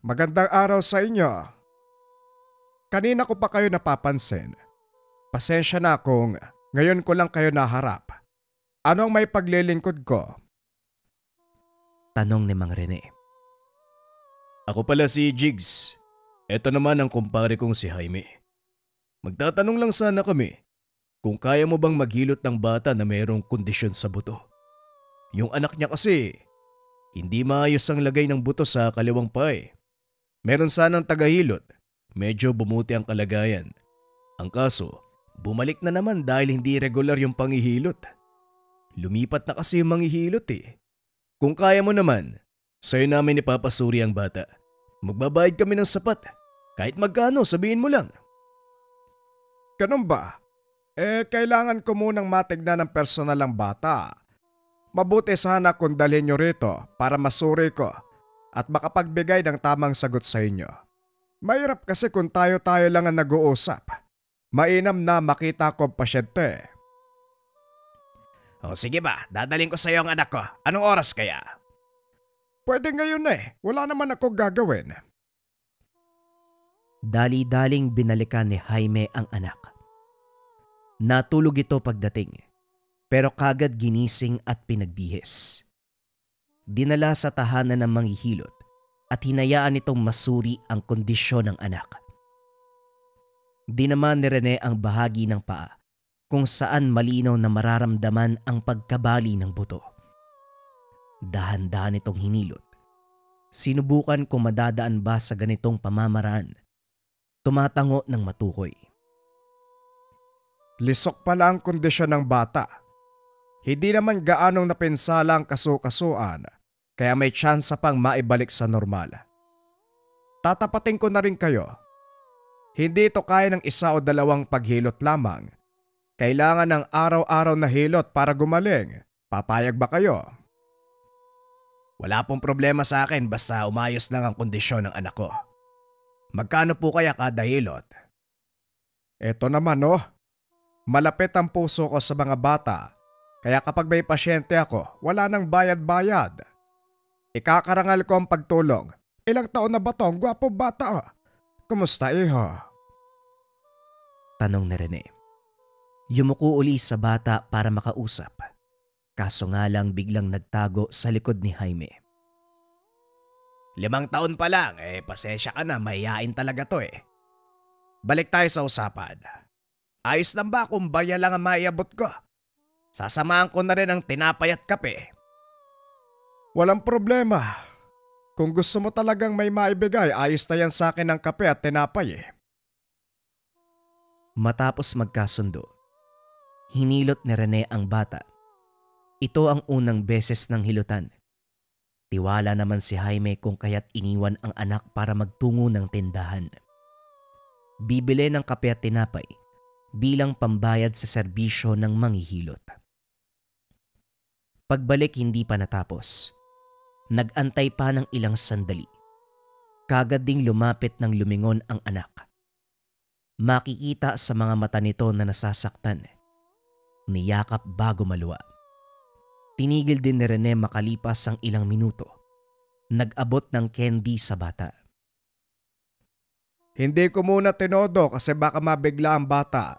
Magandang araw sa inyo. Kanina ko pa kayo napapansin. Pasensya na kung ngayon ko lang kayo naharap. Anong may paglilingkod ko? Tanong ni Mang Rene. Ako pala si Jigs. Ito naman ang kumpare kong si Jaime. Magtatanong lang sana kami kung kaya mo bang maghilot ng bata na mayroong kondisyon sa buto. Yung anak niya kasi, hindi maayos ang lagay ng buto sa kaliwang paa Meron sanang tagahilot, medyo bumuti ang kalagayan. Ang kaso, bumalik na naman dahil hindi regular yung panghihilot. Lumipat na kasi yung manghihilot Kung kaya mo naman, sa'yo namin ipapasuri ang bata. Magbabayad kami ng sapat. Kahit magkano, sabihin mo lang. Ganun ba? Kailangan ko munang matignan ng personal ang bata. Mabuti sana kung dalhin nyo rito para masuri ko at makapagbigay ng tamang sagot sa inyo. Mahirap kasi kung tayo-tayo lang ang nag-uusap. Mainam na makita ko ang pasyente. O sige ba, dadalhin ko sa iyo ang anak ko. Anong oras kaya? Pwede ngayon wala naman ako gagawin. Dali-daling binalikan ni Jaime ang anak. Natulog ito pagdating, pero kagad ginising at pinagbihis. Dinala sa tahanan ng manghihilot at hinayaan itong masuri ang kondisyon ng anak. Dinaman ni Rene ang bahagi ng paa kung saan malinaw na mararamdaman ang pagkabali ng buto. Dahan-dahan itong hinilot. Sinubukan kung madadaan ba sa ganitong pamamaraan. Tumatango ng matukoy. Lisok pala ang kondisyon ng bata. Hindi naman gaanong napinsala ang kasu-kasuan, kaya may tsansa pang maibalik sa normal. Tatapatin ko na rin kayo. Hindi ito kaya ng 1 o 2 paghilot lamang. Kailangan ng araw-araw na hilot para gumaling. Papayag ba kayo? Wala pong problema sa akin basta umayos lang ang kondisyon ng anak ko. Magkano po kaya kada hilot? Eto naman malapit ang puso ko sa mga bata. Kaya kapag may pasyente ako, wala nang bayad-bayad. Ikakarangal ko ang pagtulong. Ilang taon na ba to? Ang gwapo bata. Kumusta iho? Tanong ni Rene. Yumuko uli sa bata para makausap. Kaso nga lang biglang nagtago sa likod ni Jaime. 5 taon pa lang, pasensya ka na, mahihain talaga to Balik tayo sa usapan. Ayos lang ba kung barya lang ang maiabot ko? Sasamahan ko na rin ang tinapay at kape. Walang problema. Kung gusto mo talagang may maibigay, ayos na yan sa akin ng kape at tinapay Matapos magkasundo, hinilot ni Rene ang bata. Ito ang unang beses ng hilutan. Tiwala naman si Jaime kung kaya't iniwan ang anak para magtungo ng tindahan. Bibili ng kape at tinapay bilang pambayad sa serbisyo ng manghihilot. Pagbalik hindi pa natapos. Nag-antay pa ng ilang sandali. Kagad ding lumapit ng lumingon ang anak. Makikita sa mga mata nito na nasasaktan. Niyakap bago maluwa. Tinigil din ni Rene makalipas ang ilang minuto. Nag-abot ng candy sa bata. Hindi ko muna tinodo kasi baka mabigla ang bata.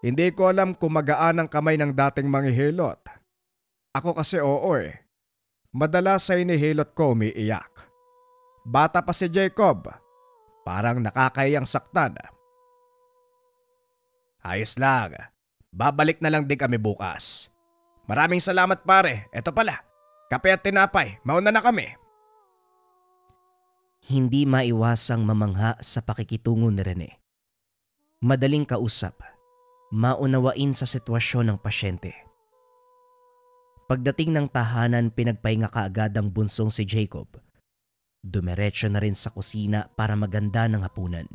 Hindi ko alam kung magaan ang kamay ng dating manghihilot. Ako kasi Madalas sa inihilot ko umiiyak. Bata pa si Jacob. Parang nakakayang saktan. Ayos lang. Babalik na lang din kami bukas. Maraming salamat pare. Eto pala, kape at tinapay. Mauna na kami. Hindi maiwasang mamangha sa pakikitungo ni Rene. Madaling kausap, maunawain sa sitwasyon ng pasyente. Pagdating ng tahanan, pinagpahinga kaagad ang bunsong si Jacob. Dumiretso na rin sa kusina para maganda ng hapunan.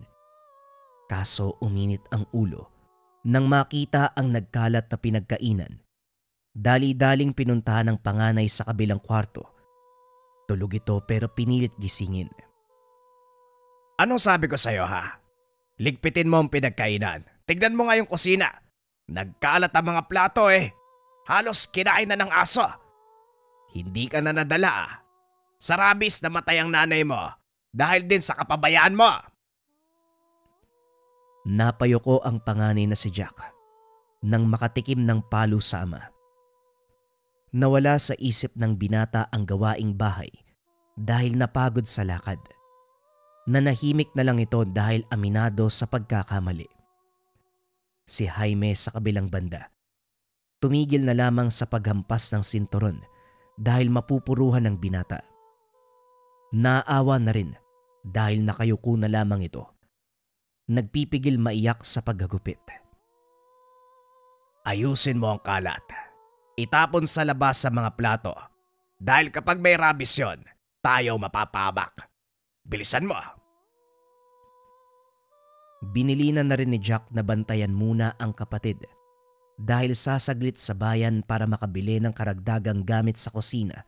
Kaso uminit ang ulo nang makita ang nagkalat na pinagkainan. Dali-daling pinuntahan ng panganay sa kabilang kwarto. Tulog ito pero pinilit gisingin. Anong sabi ko sa'yo ha? Ligpitin mo ang pinagkainan. Tignan mo nga yung kusina. Nagkalat ang mga plato Halos kinain na ng aso. Hindi ka na nadala Sa rabis namatay ang nanay mo dahil din sa kapabayaan mo. Napayoko ang panganay na si Jack nang makatikim ng palo sa ama. Nawala sa isip ng binata ang gawaing bahay dahil napagod sa lakad. Nanahimik na lang ito dahil aminado sa pagkakamali. Si Jaime sa kabilang banda, tumigil na lamang sa paghampas ng sinturon dahil mapupuruhan ng binata. Naawa na rin dahil nakayuko na lamang ito. Nagpipigil maiyak sa paghagupit. Ayusin mo ang kalat. Itapon sa labas sa mga plato. Dahil kapag may rabis yon, tayo mapapahamak. Bilisan mo. Binilinan na rin ni Jack na bantayan muna ang kapatid dahil sasaglit sa bayan para makabili ng karagdagang gamit sa kusina,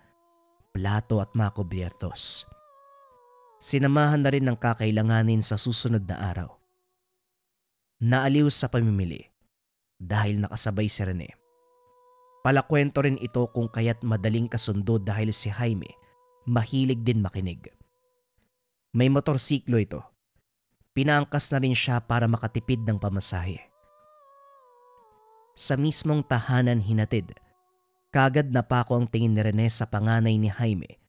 plato at mga kubyertos. Sinamahan na rin ng kakailanganin sa susunod na araw. Naaliw sa pamimili dahil nakasabay si Rene. Palakwento rin ito kung kaya't madaling kasundo dahil si Jaime mahilig din makinig. May motorsiklo ito. Pinaangkas na rin siya para makatipid ng pamasahe. Sa mismong tahanan hinatid, kagad napako ang tingin ni Rene sa panganay ni Jaime.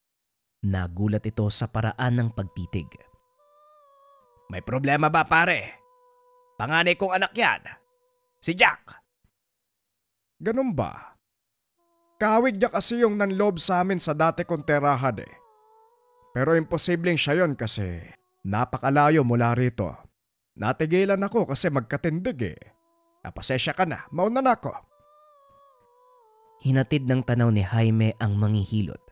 Nagulat ito sa paraan ng pagtitig. May problema ba pare? Panganay kong anak yan. Si Jack. Ganun ba? Kawig niya kasi yung nanloob sa amin sa dati kong terahan eh. Pero imposibleng siya yon kasi napakalayo mula rito. Natigilan ako kasi magkatindig eh. Napasensya ka na, mauna na ako. Hinatid ng tanaw ni Jaime ang manghihilot.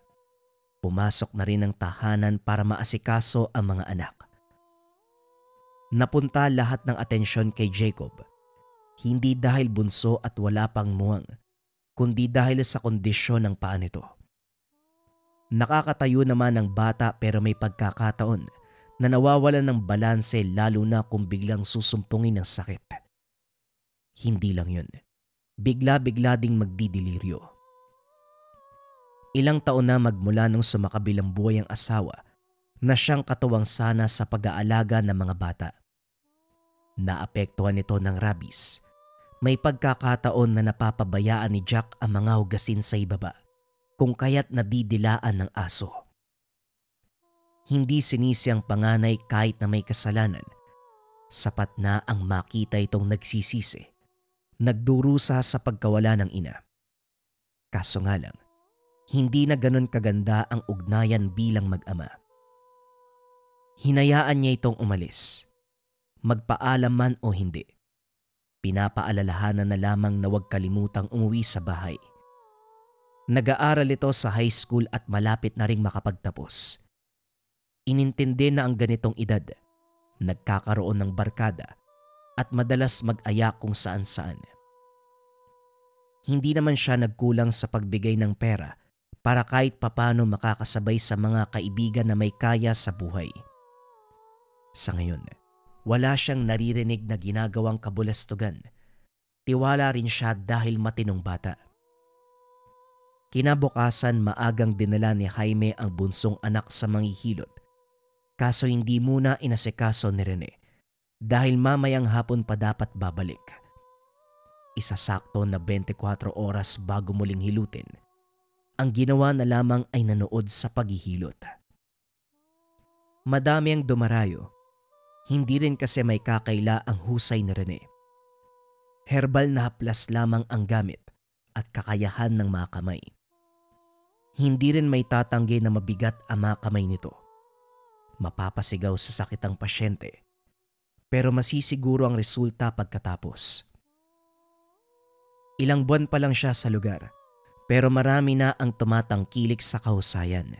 Pumasok na rin ang tahanan para maasikaso ang mga anak. Napunta lahat ng atensyon kay Jacob. Hindi dahil bunso at wala pang muwang, kundi dahil sa kondisyon ng paa nito. Nakakatayo naman ang bata pero may pagkakataon na nawawalan ng balanse lalo na kung biglang susumpungin ng sakit. Hindi lang yun, bigla-bigla ding magdidiliryo. Ilang taon na magmula nung sumakabilang buhay ang asawa na siyang katuwang sana sa pag-aalaga ng mga bata. Naapektuhan ito ng rabies. May pagkakataon na napapabayaan ni Jack ang mga hugasin sa ibaba, kung kaya't nadidilaan ng aso. Hindi sinisi ang panganay kahit na may kasalanan. Sapat na ang makita itong nagsisisi, nagdurusa sa pagkawala ng ina. Kaso nga lang, hindi na ganon kaganda ang ugnayan bilang mag-ama. Hinayaan niya itong umalis. Magpaalam man o hindi. Pinapaalalahanan na lamang na huwag kalimutang umuwi sa bahay. Nag-aaral ito sa high school at malapit na ring makapagtapos. Inintindi na ang ganitong edad, nagkakaroon ng barkada at madalas mag-aya kung saan-saan. Hindi naman siya nagkulang sa pagbigay ng pera para kahit papano makakasabay sa mga kaibigan na may kaya sa buhay. Sa ngayon, wala siyang naririnig na ginagawang kabulastugan. Tiwala rin siya dahil matinong bata. Kinabukasan maagang dinala ni Jaime ang bunsong anak sa manghihilot. Kaso hindi muna inasikaso ni Rene dahil mamayang hapon pa dapat babalik. Isasakto na 24 oras bago muling hilutin. Ang ginawa na lamang ay nanood sa paghihilot. Madami ang dumarayo. Hindi rin kasi may kakaila ang husay ni Rene. Herbal na haplas lamang ang gamit at kakayahan ng mga kamay. Hindi rin may tatanggi na mabigat ang mga kamay nito. Mapapasigaw sa sakit ang pasyente, pero masisiguro ang resulta pagkatapos. Ilang buwan pa lang siya sa lugar, pero marami na ang tumatangkilik sa kahusayan.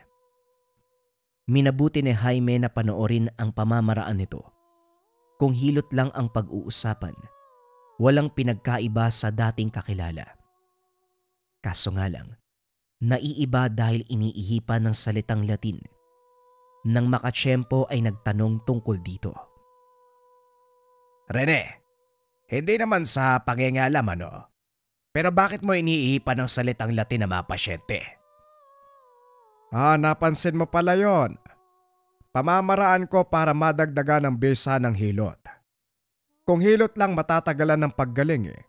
Minabuti ni Jaime na panoorin ang pamamaraan nito. Kung hilot lang ang pag-uusapan, walang pinagkaiba sa dating kakilala. Kaso nga lang, naiiba dahil iniihipan ng salitang Latin. Nang makatsyempo ay nagtanong tungkol dito. Rene, hindi naman sa pangingalam ano, pero bakit mo iniihipan ng salitang Latin na mga pasyente? Napansin mo pala yon. Pamamaraan ko para madagdagan ang bisa ng hilot. Kung hilot lang matatagalan ng paggaling eh.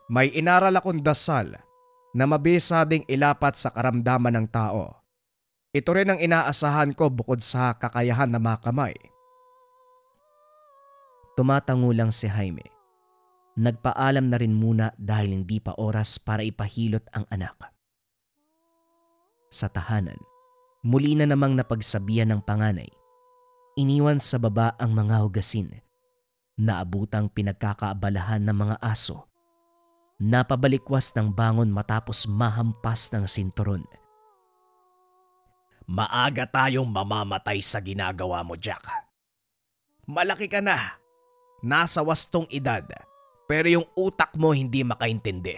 May inaral akong dasal na mabisa ding ilapat sa karamdaman ng tao. Ito rin ang inaasahan ko bukod sa kakayahan ng mga kamay. Tumatango lang si Jaime. Nagpaalam na rin muna dahil hindi pa oras para ipahilot ang anak. Sa tahanan, muli na namang napagsabihan ng panganay. Iniwan sa baba ang mga hugasin. Naabutang pinagkakaabalahan ng mga aso. Napabalikwas ng bangon matapos mahampas ng sinturon. Maaga tayong mamamatay sa ginagawa mo, Jack. Malaki ka na. Nasa wastong edad, pero yung utak mo hindi makaintindi.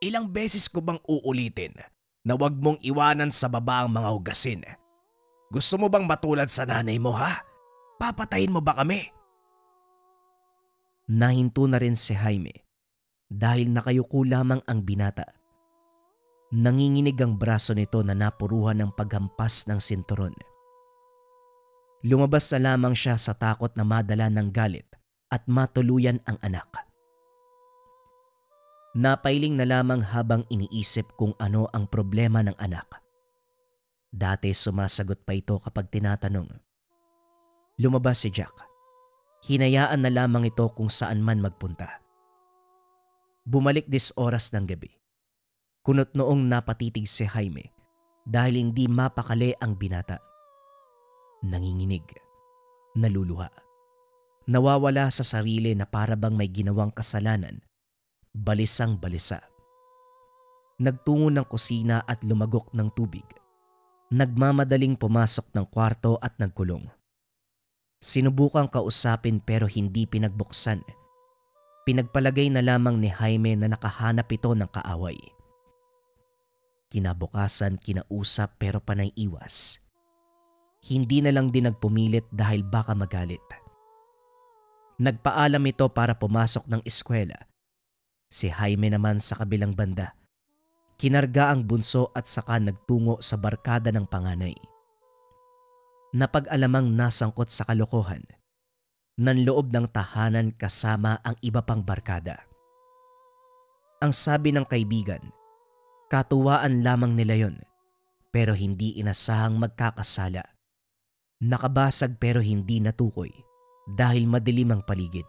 Ilang beses ko bang uulitin na wag mong iwanan sa baba ang mga hugasin? Gusto mo bang matulad sa nanay mo, ha? Papatayin mo ba kami? Nahinto na rin si Jaime dahil nakayuko lamang ang binata. Nanginginig ang braso nito na napuruhan ng paghampas ng sinturon. Lumabas na lamang siya sa takot na madala ng galit at matuluyan ang anak. Napailing na lamang habang iniisip kung ano ang problema ng anak. Dati sumasagot pa ito kapag tinatanong. Lumabas si Jack. Hinayaan na lamang ito kung saan man magpunta. Bumalik 10 oras ng gabi. Kunot noong napatitig si Jaime dahil hindi mapakali ang binata. Nanginginig, naluluha, nawawala sa sarili na para bang may ginawang kasalanan, balisang balisa. Nagtungo ng kusina at lumagok ng tubig. Nagmamadaling pumasok ng kwarto at nagkulong. Sinubukang kausapin pero hindi pinagbuksan. Pinagpalagay na lamang ni Jaime na nakahanap ito ng kaaway. Kinabukasan kinausap pero panay iwas. Hindi na lang din nagpumilit dahil baka magalit. Nagpaalam ito para pumasok ng eskwela. Si Jaime naman sa kabilang banda. Kinarga ang bunso at saka nagtungo sa barkada ng panganay. Napag-alamang nasangkot sa kalokohan. Nanloob ng tahanan kasama ang iba pang barkada. Ang sabi ng kaibigan, katuwaan lamang nila yon, pero hindi inasahang magkakasala. Nakabasag pero hindi natukoy dahil madilim ang paligid.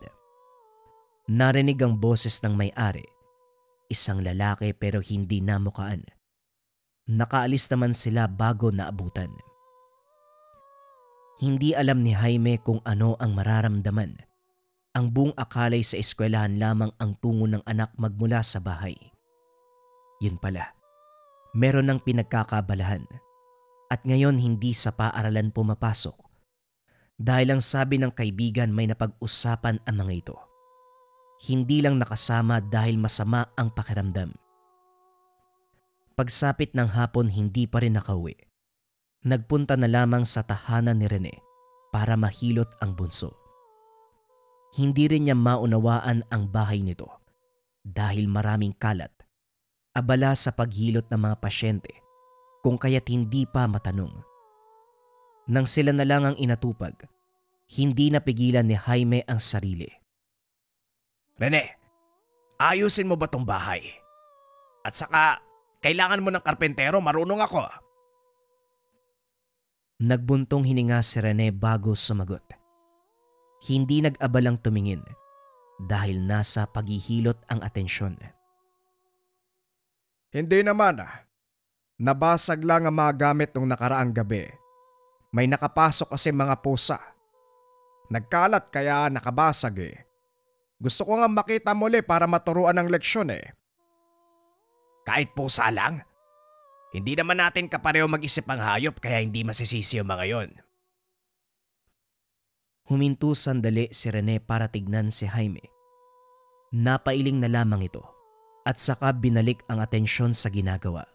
Narinig ang boses ng may-ari, isang lalaki pero hindi namukaan. Nakaalis naman sila bago naabutan. Hindi alam ni Jaime kung ano ang mararamdaman. Ang buong akalay sa eskwelahan lamang ang tungo ng anak magmula sa bahay. Yun pala, meron ng pinagkakabalahan. At ngayon hindi sa paaralan pumapasok. Dahil ang sabi ng kaibigan may napag-usapan ang mga ito. Hindi lang nakasama dahil masama ang pakiramdam. Pagsapit ng hapon hindi pa rin nakauwi. Nagpunta na lamang sa tahanan ni Rene para mahilot ang bunso. Hindi rin niya maunawaan ang bahay nito dahil maraming kalat, abala sa paghilot ng mga pasyente kung kaya't hindi pa matanong. Nang sila na lang ang inatupag, hindi napigilan ni Jaime ang sarili. Rene, ayusin mo ba tong bahay? At saka, kailangan mo ng karpentero, marunong ako. Nagbuntong hininga si Rene bago sumagot. Hindi nag-abalang tumingin dahil nasa paghihilot ang atensyon. Hindi naman. Nabasag lang ang mga gamit nung nakaraang gabi. May nakapasok kasi mga pusa. Nagkalat kaya nakabasag eh. Gusto ko nga makita muli para maturuan ng leksyon eh. Kahit pusa lang? Hindi naman natin kapareho mag-isip ang hayop kaya hindi masisisi yung mga yon. Huminto sandali si Rene para tignan si Jaime. Napailing na lamang ito at saka binalik ang atensyon sa ginagawa.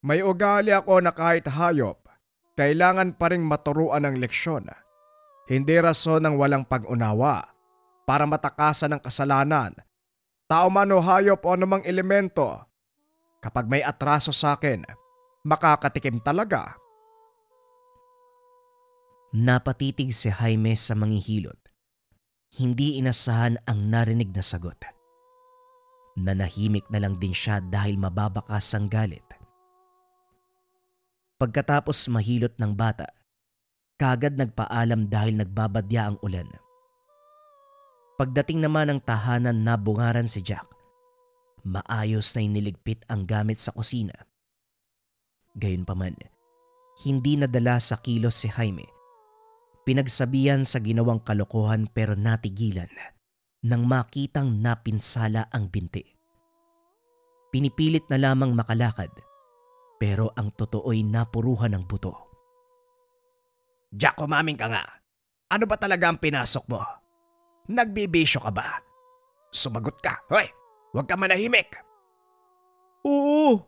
May ugali ako na kahit hayop, kailangan pa ring maturuan ng leksyon. Hindi rason ng walang pag-unawa para matakasan ng kasalanan. Tao man o hayop o anumang elemento, kapag may atraso sa akin, makakatikim talaga. Napatitig si Jaime sa manghihilot. Hindi inasahan ang narinig na sagot. Nanahimik na lang din siya dahil mababakas ang galit. Pagkatapos mahilot ng bata, kagad nagpaalam dahil nagbabadya ang ulan. Pagdating naman ng tahanan na bungaran si Jack, maayos na iniligpit ang gamit sa kusina. Gayunpaman, hindi nadala sa kilos si Jaime. Pinagsabihan sa ginawang kalokohan pero natigilan nang makitang napinsala ang binti. Pinipilit na lamang makalakad pero ang totoo'y napuruhan ng buto. Jack, umaming ka nga. Ano ba talaga ang pinasok mo? Nagbibisyo ka ba? Sumagot ka. Hoy, huwag ka manahimik. Oo,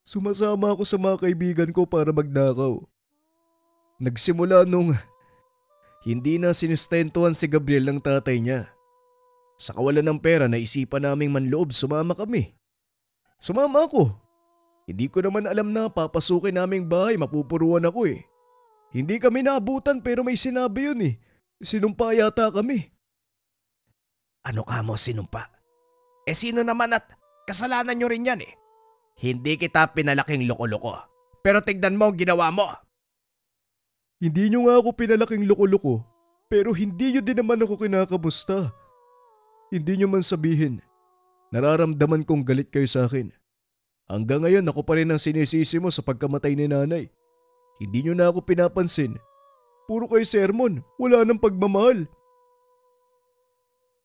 sumasama ako sa mga kaibigan ko para magnakaw. Nagsimula nung hindi na sinustentuhan si Gabriel ng tatay niya. Sa kawalan ng pera naisipan naming manloob sumama kami. Sumama ako. Hindi ko naman alam na papasukin naming bahay mapupuruan ako eh. Hindi kami naabutan pero may sinabi yun eh. Sinumpa yata kami. Ano ka mo sinumpa? Sino naman at kasalanan nyo rin yan eh. Hindi kita pinalaking loko-loko. Pero tignan mo ang ginawa mo. Hindi nyo nga ako pinalaking loko-loko pero hindi nyo din naman ako kinakamusta. Hindi nyo man sabihin. Nararamdaman kong galit kayo sa akin. Hanggang ngayon ako pa rin ang sinisisi mo sa pagkamatay ni nanay. Hindi nyo na ako pinapansin. Puro kayo sermon, wala nang pagmamahal.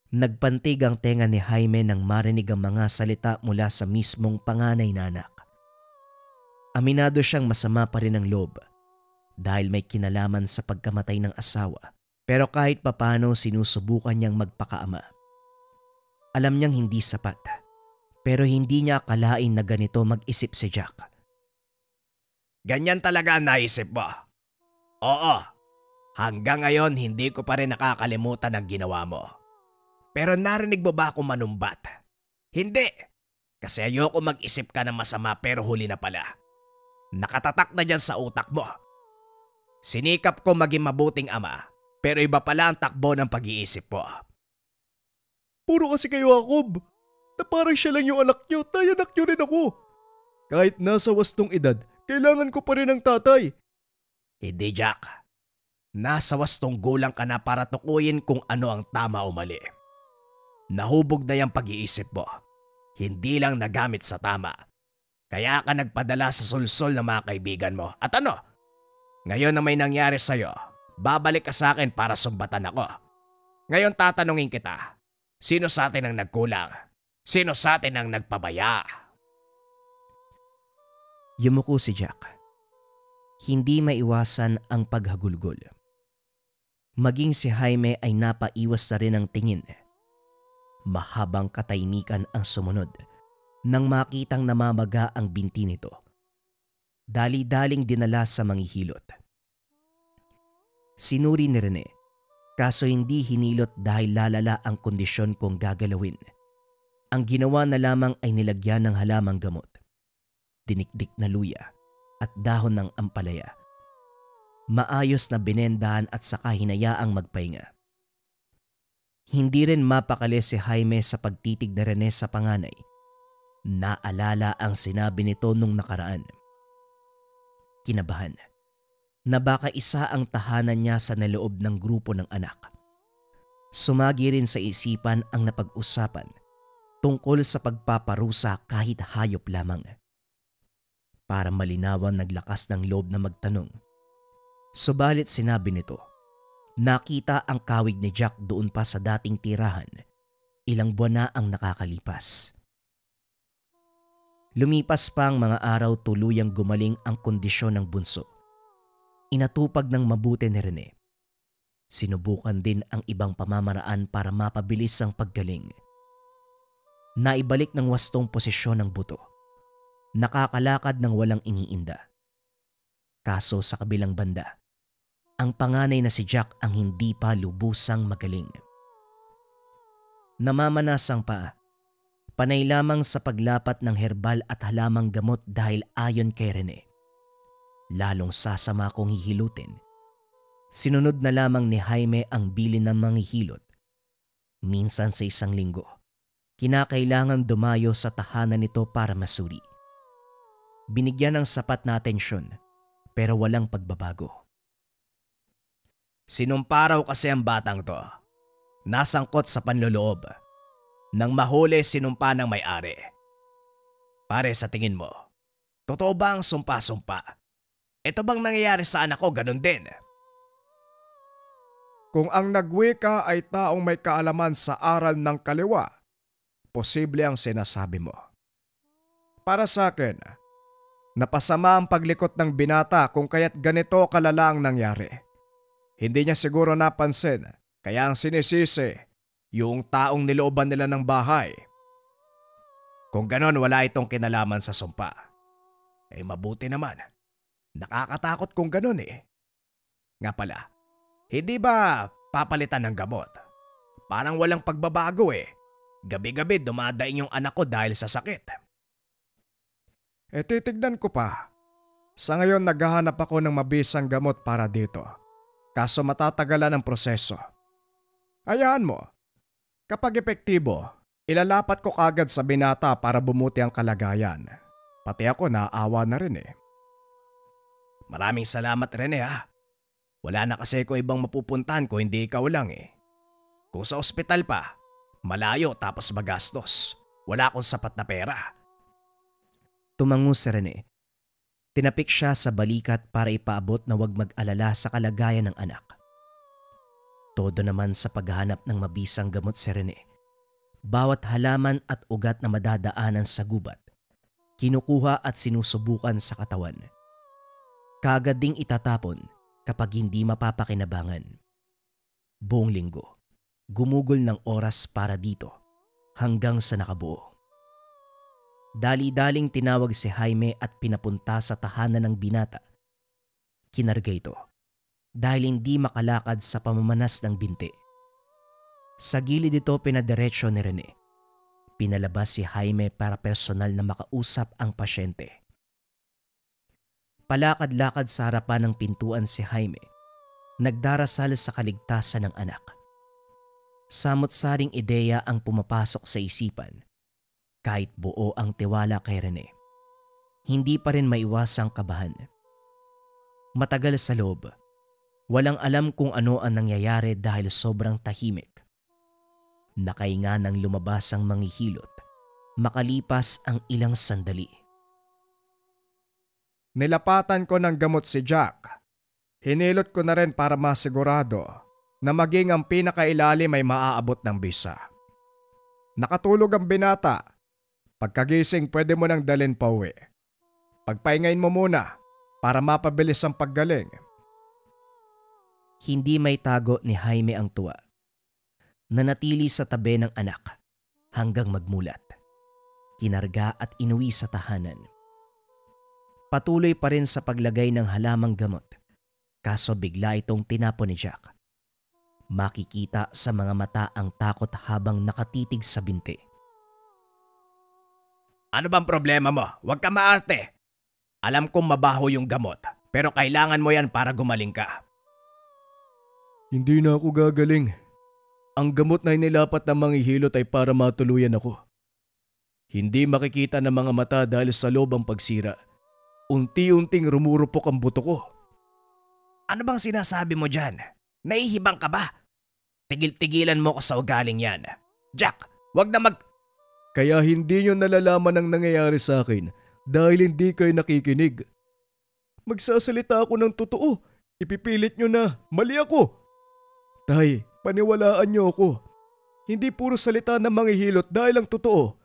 Nagpantig ang tenga ni Jaime nang marinig ang mga salita mula sa mismong panganay na anak. Aminado siyang masama pa rin ang loob dahil may kinalaman sa pagkamatay ng asawa, pero kahit papano sinusubukan niyang magpakaama. Alam niyang hindi sapat, pero hindi niya akalain na ganito mag-isip si Jack. Ganyan talaga ang naisip mo. Oo, hanggang ngayon hindi ko pa rin nakakalimutan ang ginawa mo. Pero narinig mo ba ako manumbat? Hindi, kasi ayoko mag-isip ka ng masama pero huli na pala. Nakatatak na dyan sa utak mo. Sinikap ko maging mabuting ama, pero iba pala ang takbo ng pag-iisip mo. Puro kasi kayo Jacob, na parang siya lang yung anak nyo, tayo anak nyo rin ako. Kahit nasa wastong edad, kailangan ko pa rin ng tatay. Hindi Jack, nasa wastong gulang ka na para tukuyin kung ano ang tama o mali. Nahubog na yung pag-iisip mo, hindi lang nagamit sa tama. Kaya ka nagpadala sa sulsol ng mga kaibigan mo. At ano? Ngayon na may nangyari sa'yo, babalik ka sa akin para sumbatan ako. Ngayon tatanungin kita, sino sa atin ang nagkulang? Sino sa atin ang nagpabaya? Yumuko si Jack. Hindi maiwasan ang paghagulgol. Maging si Jaime ay napaiwas na rin ang tingin. Mahabang katahimikan ang sumunod nang makitang namamaga ang binti nito. Dali-daling dinala sa manghihilot. Sinuri ni Rene, kaso hindi hinilot dahil lalala ang kondisyon kung gagalawin. Ang ginawa na lamang ay nilagyan ng halamang gamot, dinikdik na luya at dahon ng ampalaya. Maayos na binendahan at saka hinayaang magpahinga. Hindi rin mapakali si Jaime sa pagtitig na Rene sa panganay. Naalala ang sinabi nito nung nakaraan. Kinabahan na baka isa ang tahanan niya sa naloob ng grupo ng anak. Sumagi rin sa isipan ang napag-usapan tungkol sa pagpaparusa kahit hayop lamang. Para malinawan naglakas ng loob na magtanong. Subalit sinabi nito, nakita ang kawig ni Jack doon pa sa dating tirahan. Ilang buwan na ang nakakalipas. Lumipas pa ang mga araw, tuluyang gumaling ang kondisyon ng bunso. Inatupag ng mabuti ni Rene. Sinubukan din ang ibang pamamaraan para mapabilis ang paggaling. Naibalik ng wastong posisyon ng buto. Nakakalakad ng walang iniinda. Kaso sa kabilang banda, ang panganay na si Jack ang hindi pa lubusang magaling. Namamanasang pa, panay lamang sa paglapat ng herbal at halamang gamot dahil ayon kay Rene. Lalong sasama kung hihilutin. Sinunod na lamang ni Jaime ang bilin ng manghihilot. Minsan sa isang linggo, kinakailangang dumayo sa tahanan nito para masuri. Binigyan ng sapat na atensyon pero walang pagbabago. Sinumpa raw kasi ang batang to. Nasangkot sa panloloob. Nang mahuli sinumpa ng may-ari. Pare, sa tingin mo, totoo ba ang sumpa-sumpa? Ito bang nangyayari sa anak ko ganun din? Kung ang nagwika ay taong may kaalaman sa aral ng kaliwa, posible ang sinasabi mo. Para sa akin, napasama ang paglikot ng binata kung kaya't ganito kalala ang nangyari. Hindi niya siguro napansin, kaya ang sinisisi, yung taong nilooban nila ng bahay. Kung ganon wala itong kinalaman sa sumpa. Mabuti naman. Nakakatakot kung ganon eh. Nga pala, hindi ba papalitan ng gamot? Parang walang pagbabago eh. Gabi-gabi dumadaing yung anak ko dahil sa sakit. Titignan ko pa. Sa ngayon naghahanap ako ng mabisang gamot para dito. Kaso matatagalan ang proseso. Hayaan mo. Kapag epektibo, ilalapat ko kagad sa binata para bumuti ang kalagayan. Pati ako naawa na rin eh. Maraming salamat Rene ha. Wala na kasi ko ibang mapupuntahan ko hindi ikaw lang eh. Kung sa ospital pa, malayo tapos magastos. Wala akong sapat na pera. Tumango si Rene. Tinapik siya sa balikat para ipaabot na huwag mag-alala sa kalagayan ng anak. Todo naman sa paghahanap ng mabisang gamot si Rene. Bawat halaman at ugat na madadaanan sa gubat, kinukuha at sinusubukan sa katawan. Kaagad ding itatapon kapag hindi mapapakinabangan. Buong linggo, gumugol ng oras para dito hanggang sa nakabuo. Dali-daling tinawag si Jaime at pinapunta sa tahanan ng binata. Kinarga ito dahil hindi makalakad sa pamamanas ng binti. Sa gilid ito pinadiretso ni Rene. Pinalabas si Jaime para personal na makausap ang pasyente. Palakad-lakad sa harapan ng pintuan si Jaime. Nagdarasal sa kaligtasan ng anak. Samot-saring ideya ang pumapasok sa isipan. Kahit buo ang tiwala kay Rene, hindi pa rin maiwasang kabahan. Matagal sa loob, walang alam kung ano ang nangyayari dahil sobrang tahimik. Nakahinga nang lumabas ang manghihilot, makalipas ang ilang sandali. Nilapatan ko ng gamot si Jack. Hinilot ko na rin para masigurado na maging ang pinakailalim ay maaabot ng bisa. Nakatulog ang binata. Pagkagising pwede mo nang dalhin pa uwi. Pagpahingain mo muna para mapabilis ang paggaling. Hindi may tago ni Jaime ang tuwa. Nanatili sa tabi ng anak hanggang magmulat. Kinarga at inuwi sa tahanan. Patuloy pa rin sa paglagay ng halamang gamot. Kaso bigla itong tinapon ni Jack. Makikita sa mga mata ang takot habang nakatitig sa binti. Ano bang problema mo? Huwag ka maarte. Alam kong mabaho yung gamot, pero kailangan mo yan para gumaling ka. Hindi na ako gagaling. Ang gamot na inilapat ng manghihilot ay para matuluyan ako. Hindi makikita ng mga mata dahil sa loob ang pagsira. Unti-unting rumurupok ang buto ko. Ano bang sinasabi mo dyan? Naihibang ka ba? Tigil-tigilan mo ko sa ugaling yan. Jack, wag na Kaya hindi nyo nalalaman ang nangyayari sa akin dahil hindi kayo nakikinig. Magsasalita ako ng totoo. Ipipilit nyo na mali ako. Tay, paniwalaan nyo ako. Hindi puro salita ng manghihilot dahil ang totoo.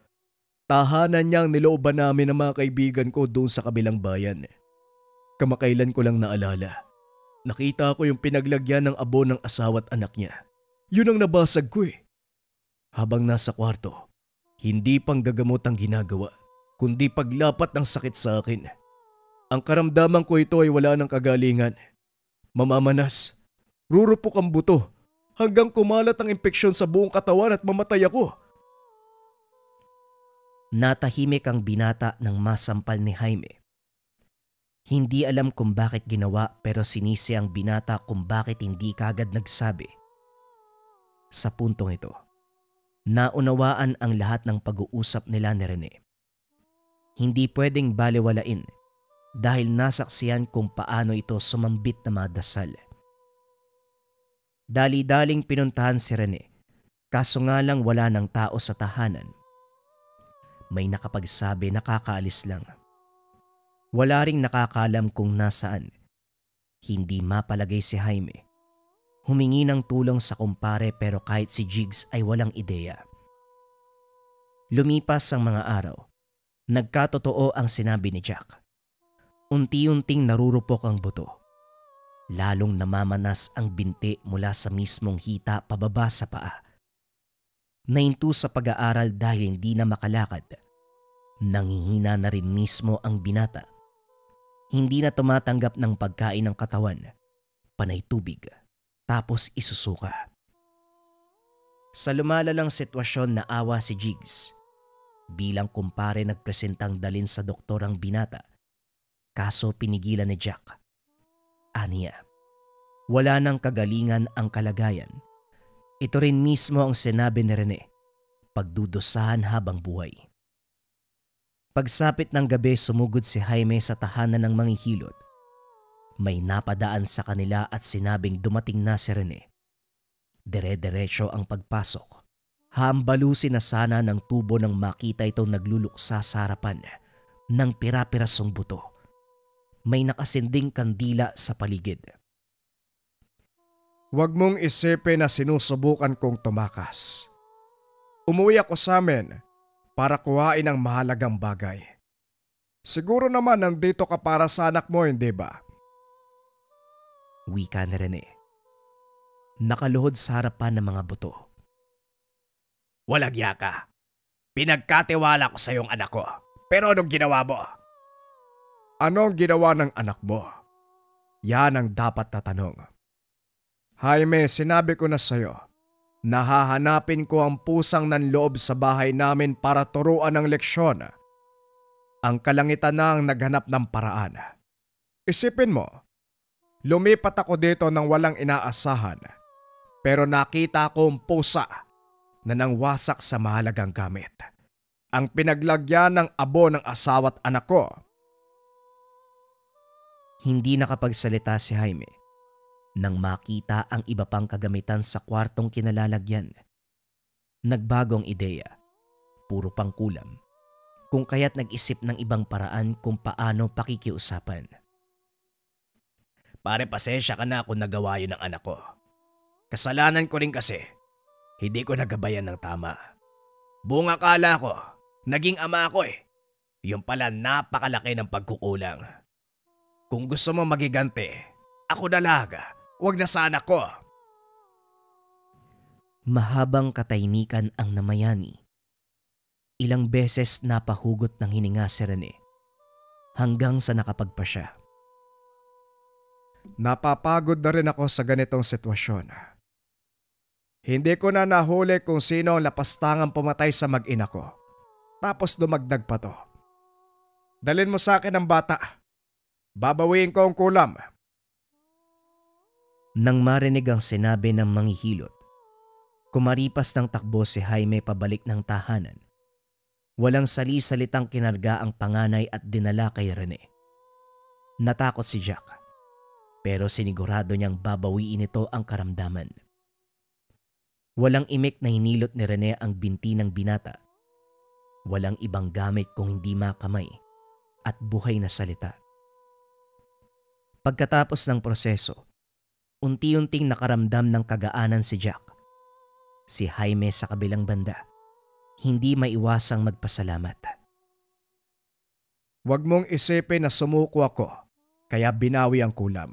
Tahanan niyang nilooban namin ng mga kaibigan ko doon sa kabilang bayan. Kamakailan ko lang naalala. Nakita ko yung pinaglagyan ng abo ng asawa't anak niya. Yun ang nabasag ko eh. Habang nasa kwarto, hindi pang gagamot ang ginagawa, kundi paglapat ng sakit sa akin. Ang karamdaman ko ito ay wala ng kagalingan. Mamamanas, rurupok ang buto, hanggang kumalat ang impeksyon sa buong katawan at mamatay ako. Natahimik ang binata nang masampal ni Jaime. Hindi alam kung bakit ginawa pero sinisi ang binata kung bakit hindi kagad nagsabi. Sa puntong ito, naunawaan ang lahat ng pag-uusap nila ni Rene. Hindi pwedeng balewalain dahil nasaksiyan kung paano ito sumambit na mga dasal. Dali-daling pinuntahan si Rene, kaso nga lang wala ng tao sa tahanan. May nakapagsabi nakakaalis lang. Wala ring nakakalam kung nasaan. Hindi mapalagay si Jaime. Humingi ng tulong sa kumpare pero kahit si Jigs ay walang ideya. Lumipas ang mga araw. Nagkatotoo ang sinabi ni Jack. Unti-unting narurupok ang buto. Lalong namamanas ang binti mula sa mismong hita pababa sa paa. Nahinto sa pag-aaral dahil hindi na makalakad. Nanghihina na rin mismo ang binata. Hindi na tumatanggap ng pagkain ng katawan, panay tubig, tapos isusuka. Sa lumalalang sitwasyon na awa si Jigs. Bilang kumpare nagpresentang dalin sa doktor ang binata, kaso pinigilan ni Jack. Aniya, wala nang kagalingan ang kalagayan. Ito rin mismo ang sinabi ni Rene, pagdudusahan habang buhay. Pagsapit ng gabi sumugod si Jaime sa tahanan ng manghihilot. May napadaan sa kanila at sinabing dumating na si Rene. Dire-diretso ang pagpasok. Hambalusin na sana ng tubo nang makita itong nagluluksa sa harapan ng pira-pirasong buto. May nakasinding kandila sa paligid. Huwag mong isipin na sinusubukan kong tumakas. Umuwi ako sa amin para kuhain ang mahalagang bagay. Siguro naman nandito ka para sa anak mo, hindi ba? Wika ni Rene. Nakaluhod sa harapan ng mga buto. Walang yaka. Pinagkatiwala ko sa iyong anak ko. Pero anong ginawa mo? Anong ginawa ng anak mo? Yan ang dapat na tanong. Jaime, sinabi ko na sa'yo, nahahanapin ko ang pusang nanloob sa bahay namin para turuan ng leksyon. Ang kalangitan na ang naghanap ng paraan. Isipin mo, lumipat ako dito nang walang inaasahan. Pero nakita ko ang pusa na nangwasak sa mahalagang gamit. Ang pinaglagyan ng abo ng asawa't anak ko. Hindi nakapagsalita si Jaime nang makita ang iba pang kagamitan sa kwartong kinalalagyan. Nagbagong ideya, puro pangkulam, kung kaya't nag-isip ng ibang paraan kung paano pakikiusapan. Pare, pasensya ka na kung nagawa yun ng anak ko. Kasalanan ko rin kasi. Hindi ko nagabayan ng tama. Buong akala ko, naging ama ako eh. Yung pala napakalaki ng pagkukulang. Kung gusto mo magigante, ako dalaga, wag na sa anak ko. Mahabang katahimikan ang namayani. Ilang beses napahugot ng hininga si Rene hanggang sa nakapagpa siya. Napapagod na rin ako sa ganitong sitwasyon. Hindi ko na nahuli kung sino ang lapastangang pumatay sa mag-ina ko. Tapos dumagdag pa to. Dalin mo sa akin ang bata. Babawiin ko ang kulam. Nang marinig ang sinabi ng manghihilot, kumaripas ng takbo si Jaime pabalik ng tahanan. Walang sali-salitang kinarga ang panganay at dinala kay Rene. Natakot si Jack, pero sinigurado niyang babawiin ito ang karamdaman. Walang imik na hinilot ni Rene ang binti ng binata. Walang ibang gamit kung hindi makamay at buhay na salita. Pagkatapos ng proseso, unti-unting nakaramdam ng kagaanan si Jack. Si Jaime sa kabilang banda, hindi maiwasang magpasalamat. Huwag mong isipin na sumuko ako, kaya binawi ang kulam.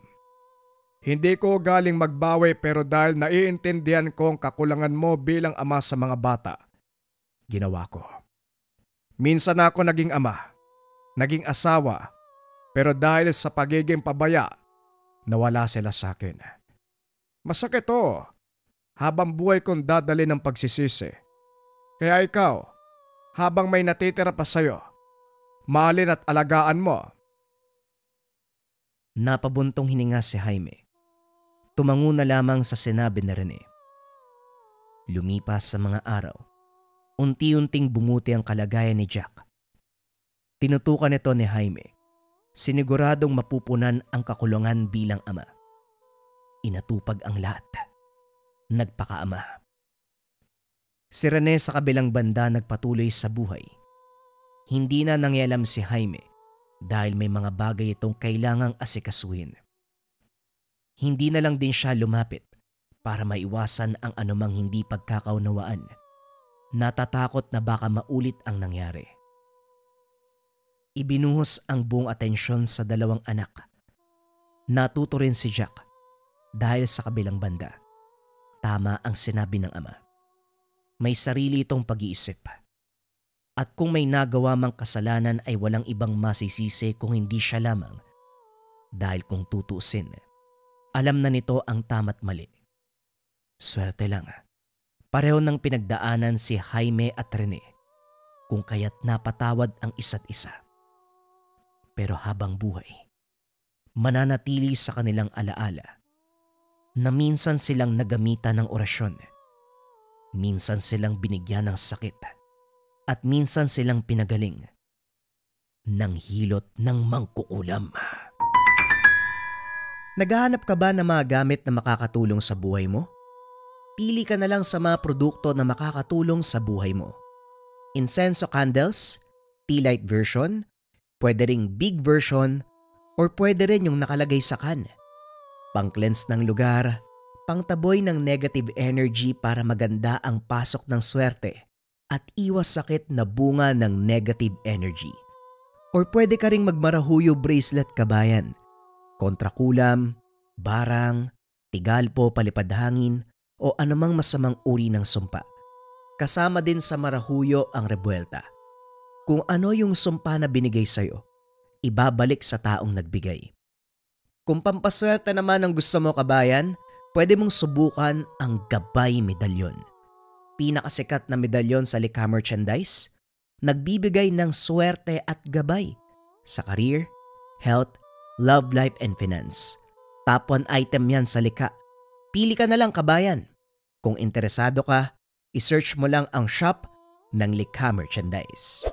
Hindi ko galing magbawi pero dahil naiintindihan ko ang kakulangan mo bilang ama sa mga bata, ginawa ko. Minsan ako naging ama, naging asawa, pero dahil sa pagiging pabaya, nawala sila sa akin. Masakit to, habang buhay kong dadali ng pagsisisi. Kaya ikaw, habang may natitira pa sa'yo, mahalin at alagaan mo. Napabuntong hininga si Jaime. Tumango na lamang sa sinabi ni Rene. Lumipas sa mga araw, unti-unting bumuti ang kalagayan ni Jack. Tinutukan ito ni Jaime, siniguradong mapupunan ang kakulungan bilang ama. Inatupag ang lahat. Nagpakaama. Si Rene sa kabilang banda nagpatuloy sa buhay. Hindi na nangyalam si Jaime dahil may mga bagay itong kailangang asikasuhin. Hindi na lang din siya lumapit para maiwasan ang anumang hindi pagkakaunawaan. Natatakot na baka maulit ang nangyari. Ibinuhos ang buong atensyon sa dalawang anak. Natuto rin si Jack dahil sa kabilang banda. Tama ang sinabi ng ama. May sarili itong pag-iisip. At kung may nagawa mang kasalanan ay walang ibang masisisi kung hindi siya lamang. Dahil kung tutuusin, alam na nito ang tama't mali. Swerte lang. Pareho ng pinagdaanan si Jaime at Rene kung kaya't napatawad ang isa't isa. Pero habang buhay, mananatili sa kanilang alaala na minsan silang nagamitan ng orasyon, minsan silang binigyan ng sakit, at minsan silang pinagaling ng hilot ng mangkukulam. Naghahanap ka ba ng mga gamit na makakatulong sa buhay mo? Pili ka na lang sa mga produkto na makakatulong sa buhay mo. Incenso candles, tea light version, pwede ring big version, or pwede rin yung nakalagay sa can. Pang-cleanse ng lugar, pangtaboy ng negative energy para maganda ang pasok ng swerte at iwas sakit na bunga ng negative energy. Or pwede ka ring magmarahuyo bracelet kabayan, kontrakulam, barang, tigalpo palipad hangin, o anumang masamang uri ng sumpa. Kasama din sa marahuyo ang rebuelta. Kung ano yung sumpa na binigay sa'yo, ibabalik sa taong nagbigay. Kung pampaswerte naman ang gusto mo kabayan, pwede mong subukan ang Gabay Medalyon. Pinakasikat na medalyon sa likha merchandise, nagbibigay ng swerte at gabay sa career, health, love life and finance. Top 1 item yan sa likha. Pili ka na lang kabayan. Kung interesado ka, isearch mo lang ang shop ng Likha Merchandise.